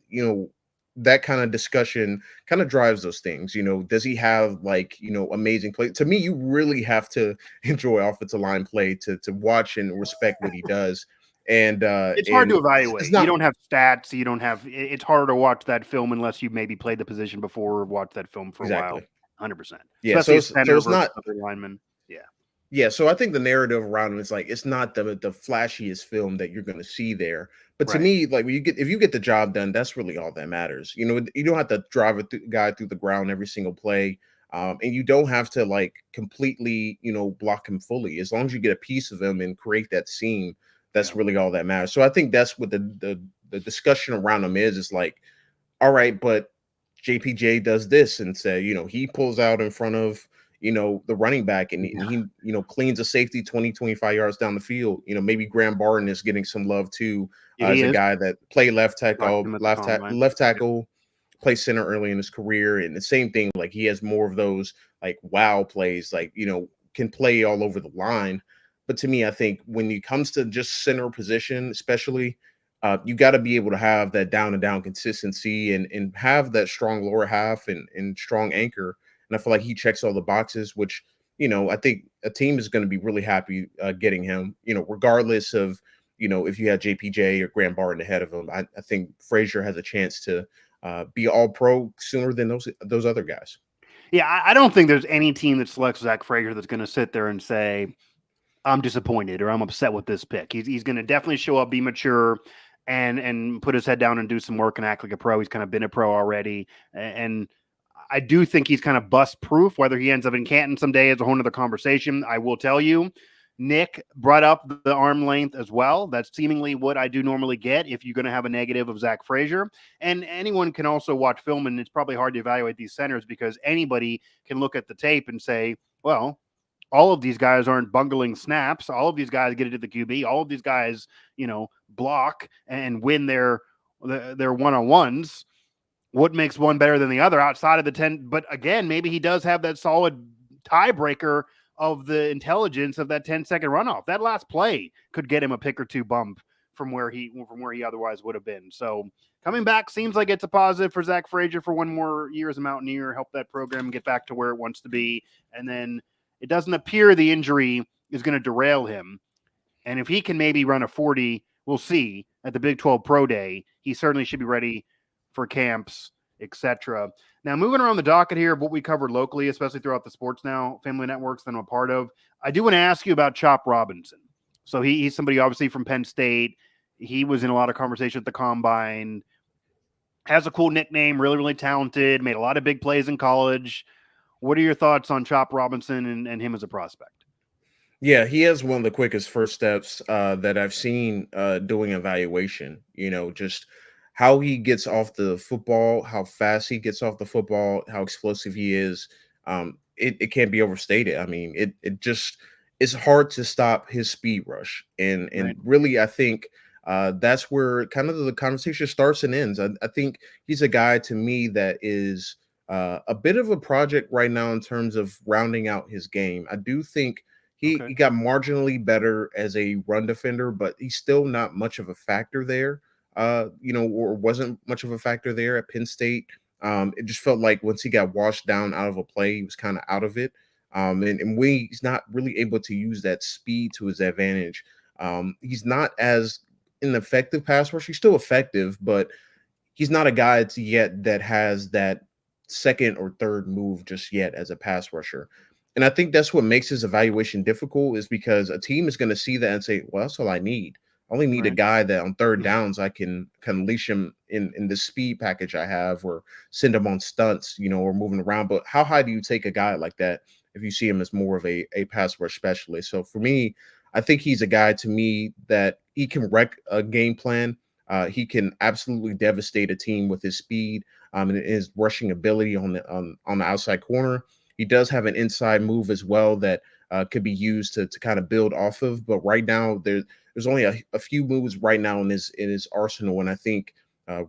that kind of discussion kind of drives those things. Does he have like, amazing play? To me, you really have to enjoy offensive line play to watch and respect what he does. And
it's hard to evaluate. You don't have stats. You don't have. It's hard to watch that film unless you maybe played the position before or watched that film for a while. 100%.
Yeah, so it's not
other linemen. Yeah.
Yeah, so I think the narrative around him is like it's not the flashiest film that you're going to see there. But to me, like if you get the job done, that's really all that matters. You don't have to drive a guy through the ground every single play, and you don't have to like completely block him fully. As long as you get a piece of him and create that seam, that's really all that matters. So I think that's what the discussion around him is like, all right, but JPJ does this and say, he pulls out in front of, the running back and he, cleans a safety 20, 25 yards down the field. Maybe Graham Barton is getting some love too as a guy that played left tackle, play center early in his career. And the same thing, like he has more of those like wow plays, like, can play all over the line. But to me, I think when it comes to just center position, especially, you got to be able to have that down and down consistency and have that strong lower half and strong anchor. And I feel like he checks all the boxes, which, I think a team is going to be really happy getting him, regardless of, if you had JPJ or Graham Barton ahead of him. I think Frazier has a chance to be all pro sooner than those other guys.
Yeah, I don't think there's any team that selects Zach Frazier that's going to sit there and say, I'm disappointed or I'm upset with this pick. He's going to definitely show up, be mature, and put his head down and do some work and act like a pro. He's kind of been a pro already. And I do think he's kind of bust proof. Whether he ends up in Canton someday is a whole nother conversation. I will tell you, Nick brought up the arm length as well. That's seemingly what I do normally get if you're going to have a negative of Zach Frazier. And anyone can also watch film, and it's probably hard to evaluate these centers because anybody can look at the tape and say, well, all of these guys aren't bungling snaps. All of these guys get it to the QB. All of these guys, block and win their one-on-ones. What makes one better than the other outside of the 10? But again, maybe he does have that solid tiebreaker of the intelligence of that 10-second runoff. That last play could get him a pick or two bump from where he otherwise would have been. So coming back seems like it's a positive for Zach Frazier for one more year as a Mountaineer, help that program get back to where it wants to be. And then it doesn't appear the injury is going to derail him. And if he can maybe run a 40, we'll see at the Big 12 Pro Day, he certainly should be ready for camps, etc. Now, moving around the docket here of what we covered locally, especially throughout the Sports Now family networks that I'm a part of, I do want to ask you about Chop Robinson. So he's somebody obviously from Penn State. He was in a lot of conversation at the Combine. Has a cool nickname, really, really talented, made a lot of big plays in college. What are your thoughts on Chop Robinson and him as a prospect?
Yeah, he has one of the quickest first steps that I've seen doing evaluation. Just how he gets off the football, how fast he gets off the football, how explosive he is. It can't be overstated. I mean, it just it's hard to stop his speed rush, and
Right.
really, I think that's where kind of the conversation starts and ends. I think he's a guy to me that is a bit of a project right now in terms of rounding out his game. I do think he got marginally better as a run defender, but he's still not much of a factor there. Or wasn't much of a factor there at Penn State. It just felt like once he got washed down out of a play, he was kind of out of it. And when he's not really able to use that speed to his advantage, he's not as an effective pass rusher. He's still effective, but he's not a guy yet that has that second or third move just yet as a pass rusher. And I think that's what makes his evaluation difficult, is because a team is going to see that and say, well, that's all I need. I only need a guy that on third downs I can unleash him in the speed package I have, or send him on stunts, or moving around. But how high do you take a guy like that if you see him as more of a pass rush specialist? So for me, I think he's a guy to me that he can wreck a game plan. He can absolutely devastate a team with his speed and his rushing ability on the outside corner. He does have an inside move as well that could be used to kind of build off of. But right now, there's only a few moves right now in his arsenal, and I think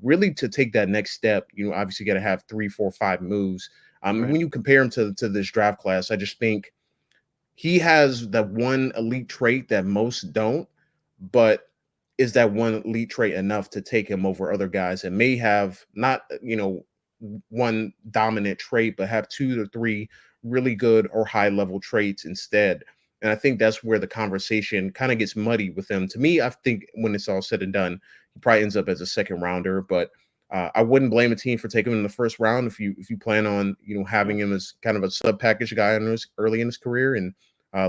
really to take that next step, obviously got to have 3, 4, 5 moves. When you compare him to this draft class, I just think he has that one elite trait that most don't, but is that one elite trait enough to take him over other guys that may have not, one dominant trait, but have 2 to 3 really good or high level traits instead? And I think that's where the conversation kind of gets muddy with him. To me, I think when it's all said and done, he probably ends up as a second rounder, but I wouldn't blame a team for taking him in the first round if you plan on having him as kind of a sub package guy early in his career, and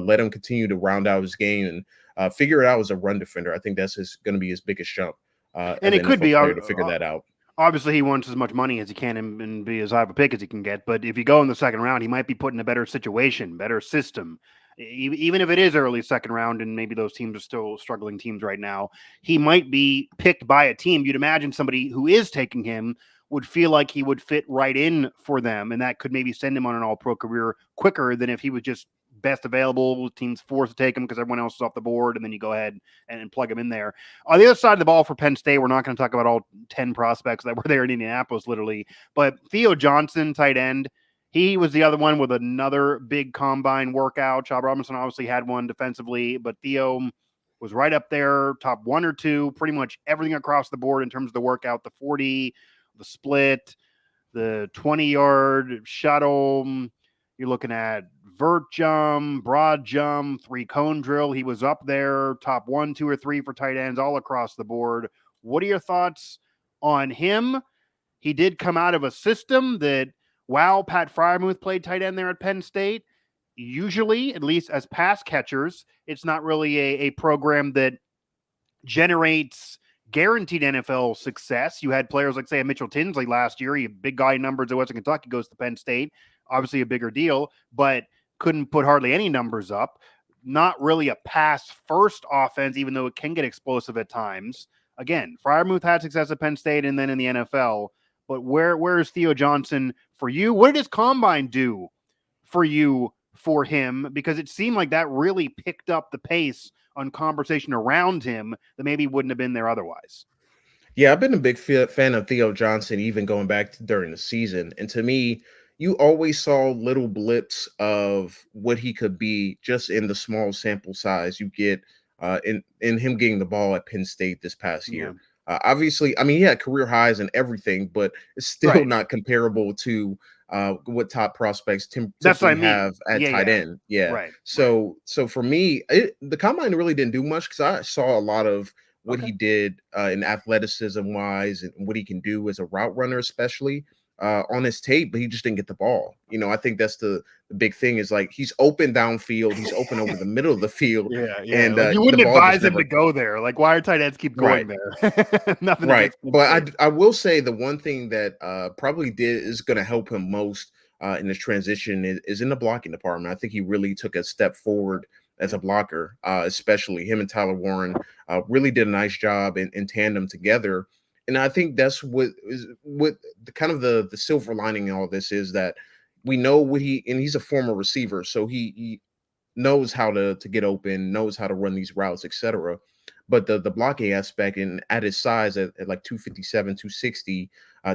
let him continue to round out his game and figure it out as a run defender. I think that's going to be his biggest jump.
And it could be
to figure that out.
Obviously, he wants as much money as he can and be as high of a pick as he can get. But if you go in the second round, he might be put in a better situation, better system. Even if it is early second round and maybe those teams are still struggling teams right now, he might be picked by a team. You'd imagine somebody who is taking him would feel like he would fit right in for them, and that could maybe send him on an all-pro career quicker than if he was just best available, teams forced to take him because everyone else is off the board, and then you go ahead and plug him in there. On the other side of the ball for Penn State, we're not going to talk about all 10 prospects that were there in Indianapolis, literally, but Theo Johnson, tight end, he was the other one with another big combine workout. Chop Robinson obviously had one defensively, but Theo was right up there, top 1 or 2, pretty much everything across the board in terms of the workout, the 40, the split, the 20-yard shuttle. You're looking at vert jump, broad jump, 3-cone drill. He was up there, top 1, 2, or 3 for tight ends all across the board. What are your thoughts on him? He did come out of a system that, Pat Freiermuth played tight end there at Penn State. Usually, at least as pass catchers, it's not really a program that generates guaranteed NFL success. You had players like, say, Mitchell Tinsley last year. He a big guy in numbers at Western Kentucky, goes to Penn State. Obviously a bigger deal, but couldn't put hardly any numbers up. Not really a pass-first offense, even though it can get explosive at times. Again, Freiermuth had success at Penn State and then in the NFL. But where is Theo Johnson for you? What did his combine do for you for him, because it seemed like that really picked up the pace on conversation around him that maybe wouldn't have been there otherwise.
Yeah, I've been a big fan of Theo Johnson, even going back to during the season. And to me, you always saw little blips of what he could be just in the small sample size you get in him getting the ball at Penn State this past
Yeah.
year. Obviously, I mean, he had career highs and everything, but it's still not comparable to what top prospects
That's what
typically
I mean.
have at tight end. Yeah.
Right.
So for me, the combine really didn't do much because I saw a lot of what he did in athleticism wise and what he can do as a route runner, especially on his tape, but he just didn't get the ball. You know, I think that's the big thing is like he's open downfield, he's open over the middle of the field.
Yeah.
And
Like you
the
wouldn't
ball just
advise him
never
to go there. Like, why are tight ends keep going there? Nothing
right.
against Penn
But
State.
I will say the one thing that probably is going to help him most in his transition is in the blocking department. I think he really took a step forward as a blocker, especially him and Tyler Warren really did a nice job in tandem together. And I think that's what the kind of the silver lining in all this is that we know what he's a former receiver, so he knows how to get open, knows how to run these routes, etc. But the blocking aspect and at his size at like 257, 260,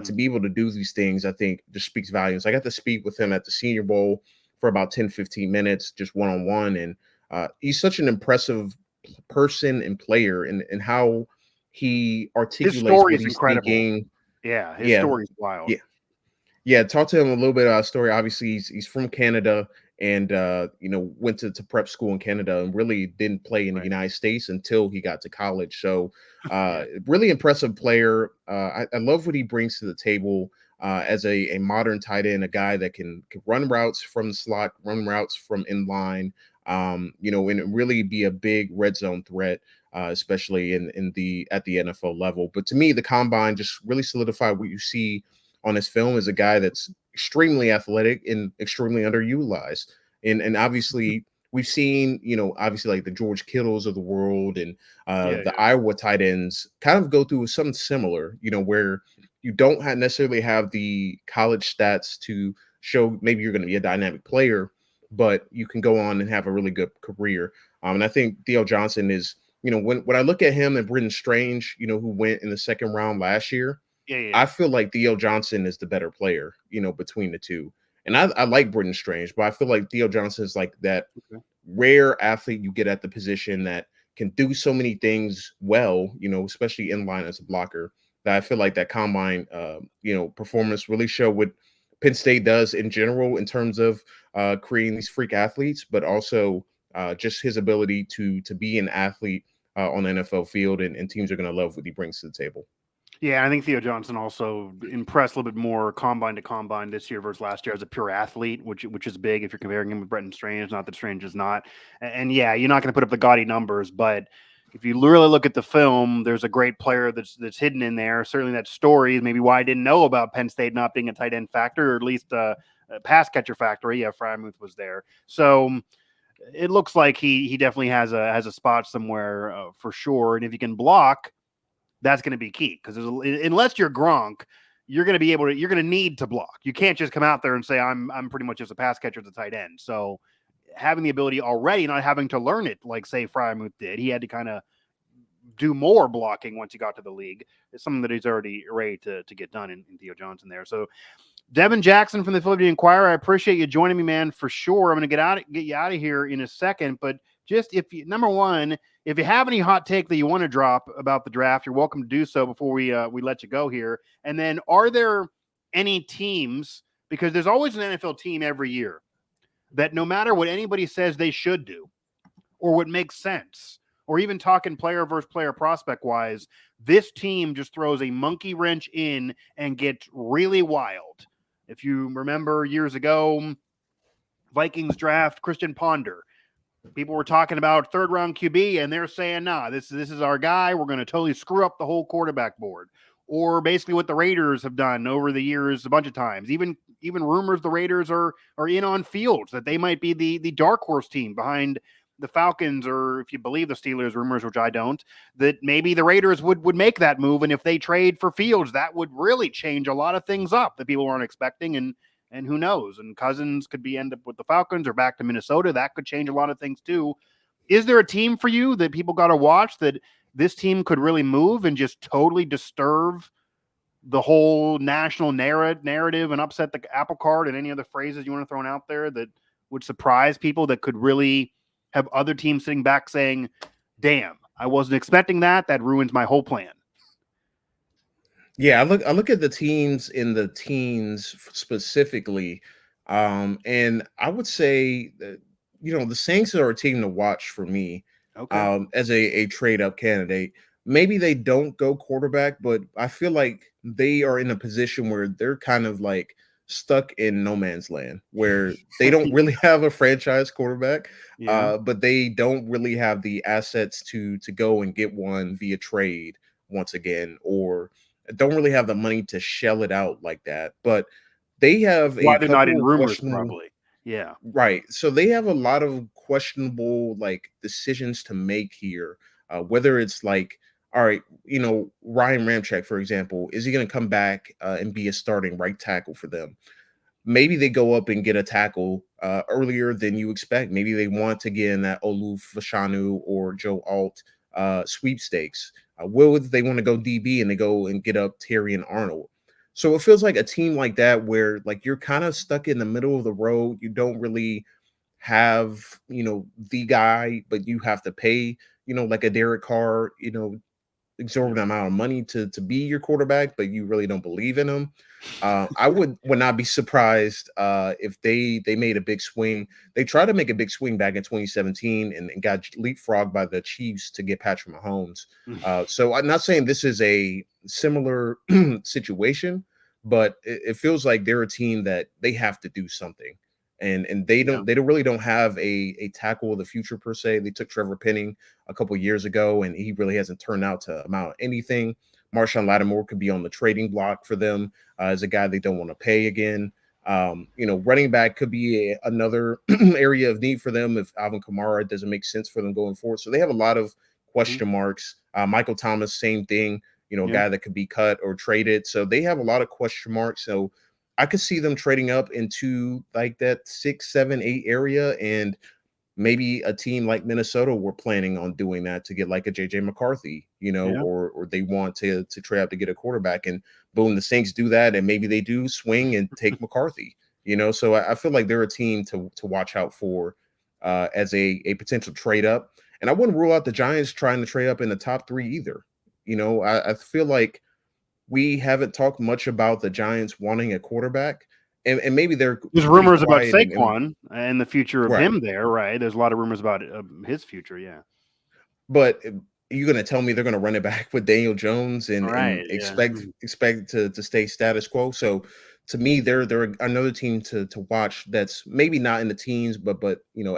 to be able to do these things, I think just speaks volumes. I got to speak with him at the Senior Bowl for about 10, 15 minutes, just one-on-one. And he's such an impressive person and player and how he
His
articulates
story
what
is
he's
incredible.
thinking.
Yeah, his
Yeah,
story is wild.
yeah. Yeah, talk to him a little bit about story. Obviously, he's from Canada and went to prep school in Canada and really didn't play in the United States until he got to college. So really impressive player. I love what he brings to the table as a modern tight end, a guy that can run routes from the slot, run routes from inline, and really be a big red zone threat. Especially at the NFL level. But to me, the combine just really solidified what you see on his film is a guy that's extremely athletic and extremely underutilized. And obviously we've seen, obviously like the George Kittles of the world and the Iowa tight ends kind of go through something similar, where you don't necessarily have the college stats to show maybe you're going to be a dynamic player, but you can go on and have a really good career. And I think Theo Johnson is, when I look at him and Britton Strange, who went in the second round last year, I feel like Theo Johnson is the better player, between the two. And I like Britton Strange, but I feel like Theo Johnson is like that rare athlete you get at the position that can do so many things well, especially in line as a blocker. That I feel like that combine, performance really show what Penn State does in general in terms of creating these freak athletes, but also just his ability to be an athlete on the NFL field, and teams are going to love what he brings to the table.
Yeah, I think Theo Johnson also impressed a little bit more combine to combine this year versus last year as a pure athlete, which is big if you're comparing him with Bretton Strange. Not that Strange is not. And yeah, you're not going to put up the gaudy numbers, but if you really look at the film, there's a great player that's hidden in there. Certainly that story is maybe why I didn't know about Penn State not being a tight end factor, or at least a pass catcher factor. Yeah, Frymuth was there. So it looks like he definitely has a spot somewhere for sure. And if you can block, that's going to be key because unless you're Gronk, you're going to need to block. You can't just come out there and say, I'm pretty much just a pass catcher as a tight end. So having the ability already, not having to learn it, like say Frymuth did, he had to kind of do more blocking once he got to the league. It's something that he's already ready to get done in Theo Johnson there. So Devin Jackson from the Philadelphia Inquirer, I appreciate you joining me, man, for sure. I'm going to get you out of here in a second, but just number one, if you have any hot take that you want to drop about the draft, you're welcome to do so before we let you go here. And then, are there any teams, because there's always an NFL team every year, that no matter what anybody says they should do or what makes sense, or even talking player versus player prospect wise, this team just throws a monkey wrench in and gets really wild. If you remember years ago, Vikings draft Christian Ponder. People were talking about third round QB and they're saying, nah, this is our guy. We're going to totally screw up the whole quarterback board. Or basically what the Raiders have done over the years a bunch of times. Even rumors the Raiders are in on Fields, that they might be the dark horse team behind the Falcons, or if you believe the Steelers rumors, which I don't, that maybe the Raiders would make that move. And if they trade for Fields, that would really change a lot of things up that people weren't expecting. And And who knows? And Cousins could end up with the Falcons or back to Minnesota. That could change a lot of things too. Is there a team for you that people got to watch that this team could really move and just totally disturb the whole national narrative and upset the apple cart, and any other phrases you want to throw out there that would surprise people, that could really have other teams sitting back saying, damn, I wasn't expecting that. That ruins my whole plan.
Yeah, I look at the teams in the teens specifically, and I would say that the Saints are a team to watch for me,
Okay.
as a trade up candidate. Maybe they don't go quarterback, but I feel like they are in a position where they're kind of like stuck in no man's land, where they don't really have a franchise quarterback,
Yeah.
but they don't really have the assets to go and get one via trade once again, or don't really have the money to shell it out like that. But they have
Why
a
they're not in
couple of
rumors,
questionable.
probably. Yeah.
Right. So they have a lot of questionable like decisions to make here. Whether it's like, all right, Ryan Ramczyk, for example, is he going to come back and be a starting right tackle for them? Maybe they go up and get a tackle earlier than you expect. Maybe they want to get in that Olu Fashanu or Joe Alt sweepstakes. Will they want to go DB and they go and get up Terry and Arnold? So it feels like a team like that where like you're kind of stuck in the middle of the road. You don't really have, the guy, but you have to pay, like a Derek Carr, exorbitant amount of money to be your quarterback, but you really don't believe in him. I would not be surprised if they made a big swing. They tried to make a big swing back in 2017 and got leapfrogged by the Chiefs to get Patrick Mahomes. So I'm not saying this is a similar situation, but it feels like they're a team that they have to do something. And they don't really don't have a tackle of the future per se. They took Trevor Penning a couple years ago, and he really hasn't turned out to amount anything. Marshawn Lattimore could be on the trading block for them as a guy they don't want to pay again. Running back could be another area of need for them if Alvin Kamara doesn't make sense for them going forward. So they have a lot of question marks. Michael Thomas, same thing. A guy that could be cut or traded. So they have a lot of question marks. So I could see them trading up into like that 6, 7, 8 area, and maybe a team like Minnesota were planning on doing that to get like a JJ McCarthy, or they want to trade up to get a quarterback, and boom, the Saints do that, and maybe they do swing and take McCarthy, So I feel like they're a team to watch out for as a potential trade up, and I wouldn't rule out the Giants trying to trade up in the top 3 either. I feel like we haven't talked much about the Giants wanting a quarterback, and maybe there's
rumors about
quiet
Saquon and the future of
right.
him there, right? There's a lot of rumors about his future, yeah.
But you're going to tell me they're going to run it back with Daniel Jones and expect to stay status quo? So to me, they're another team to watch that's maybe not in the teens, but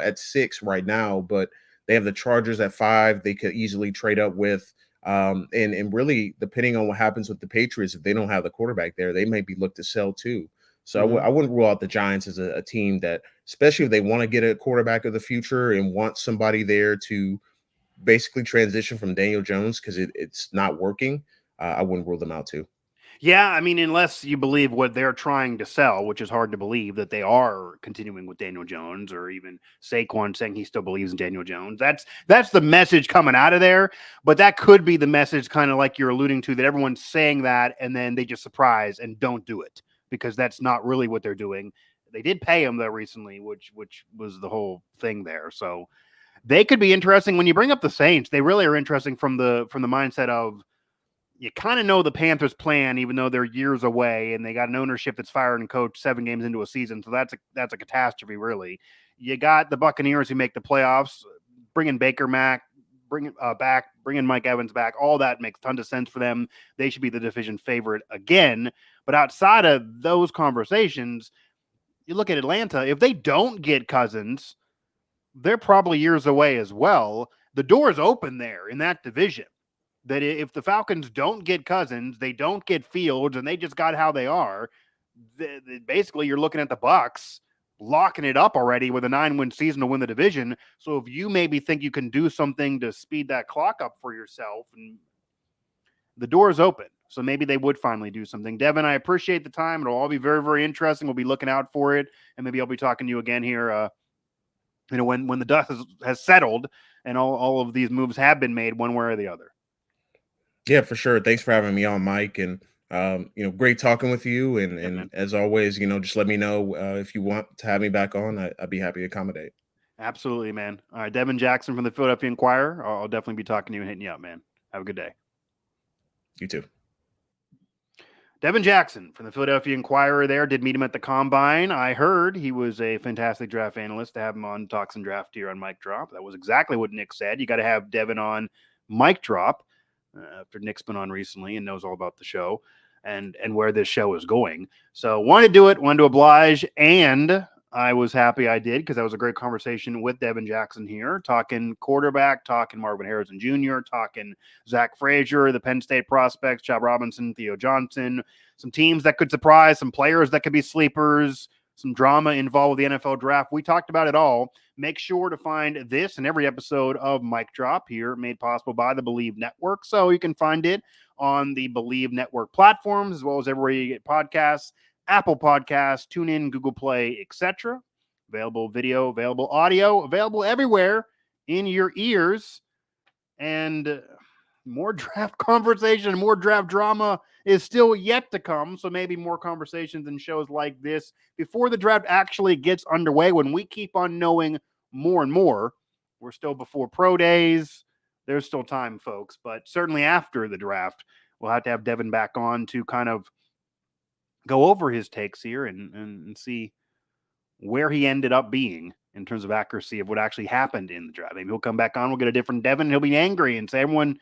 at 6 right now. But they have the Chargers at 5. They could easily trade up with. And really, depending on what happens with the Patriots, if they don't have the quarterback there, they may be looked to sell too. So I wouldn't rule out the Giants as a team that, especially if they want to get a quarterback of the future and want somebody there to basically transition from Daniel Jones because it's not working, I wouldn't rule them out too.
Yeah, I mean, unless you believe what they're trying to sell, which is hard to believe that they are continuing with Daniel Jones, or even Saquon saying he still believes in Daniel Jones. That's the message coming out of there. But that could be the message, kind of like you're alluding to, that everyone's saying that and then they just surprise and don't do it, because that's not really what they're doing. They did pay him though recently, which was the whole thing there. So they could be interesting. When you bring up the Saints, they really are interesting from the mindset of, you kind of know the Panthers' plan, even though they're years away, and they got an ownership that's fired and coached 7 games into a season. So that's a catastrophe, really. You got the Buccaneers who make the playoffs, bringing Baker back, bringing Mike Evans back. All that makes tons of sense for them. They should be the division favorite again. But outside of those conversations, you look at Atlanta. If they don't get Cousins, they're probably years away as well. The door is open there in that division. That if the Falcons don't get Cousins, they don't get Fields, and they just got how they are, basically you're looking at the Bucs locking it up already with a 9-win season to win the division. So if you maybe think you can do something to speed that clock up for yourself, and the door is open. So maybe they would finally do something. Devin, I appreciate the time. It'll all be very, very interesting. We'll be looking out for it. And maybe I'll be talking to you again here, when the dust has settled and all of these moves have been made one way or the other.
Yeah, for sure. Thanks for having me on, Mike. And, great talking with you. And as always, just let me know if you want to have me back on. I'd be happy to accommodate.
Absolutely, man. All right, Devin Jackson from the Philadelphia Inquirer. I'll definitely be talking to you and hitting you up, man. Have a good day.
You too.
Devin Jackson from the Philadelphia Inquirer there. Did meet him at the Combine. I heard he was a fantastic draft analyst. To have him on Talks and Draft here on Mic Drop. That was exactly what Nick said. You got to have Devin on Mic Drop after Nick's been on recently and knows all about the show and where this show is going. So wanted to do it, wanted to oblige, and I was happy I did because that was a great conversation with Devin Jackson here, talking quarterback, talking Marvin Harrison Jr., talking Zach Frazier, the Penn State prospects, Chad Robinson, Theo Johnson, some teams that could surprise, some players that could be sleepers, some drama involved with the NFL draft. We talked about it all. Make sure to find this and every episode of Mic Drop here, made possible by the Believe Network. So you can find it on the Believe Network platforms, as well as everywhere you get podcasts, Apple Podcasts, TuneIn, Google Play, etc. Available video, available audio, available everywhere in your ears. And more draft conversation, more draft drama is still yet to come. So maybe more conversations and shows like this before the draft actually gets underway, when we keep on knowing more and more. We're still before pro days. There's still time, folks. But certainly after the draft, we'll have to have Devin back on to kind of go over his takes here and see where he ended up being in terms of accuracy of what actually happened in the draft. Maybe he'll come back on, we'll get a different Devin, and he'll be angry and say everyone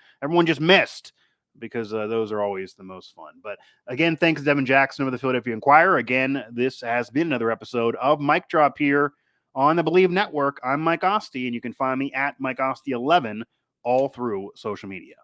just missed, because those are always the most fun. But again, thanks to Devin Jackson of the Philadelphia Inquirer. Again, this has been another episode of Mic Drop here on the Believe Network. I'm Mike Asti, and you can find me at Mike Asti 11 all through social media.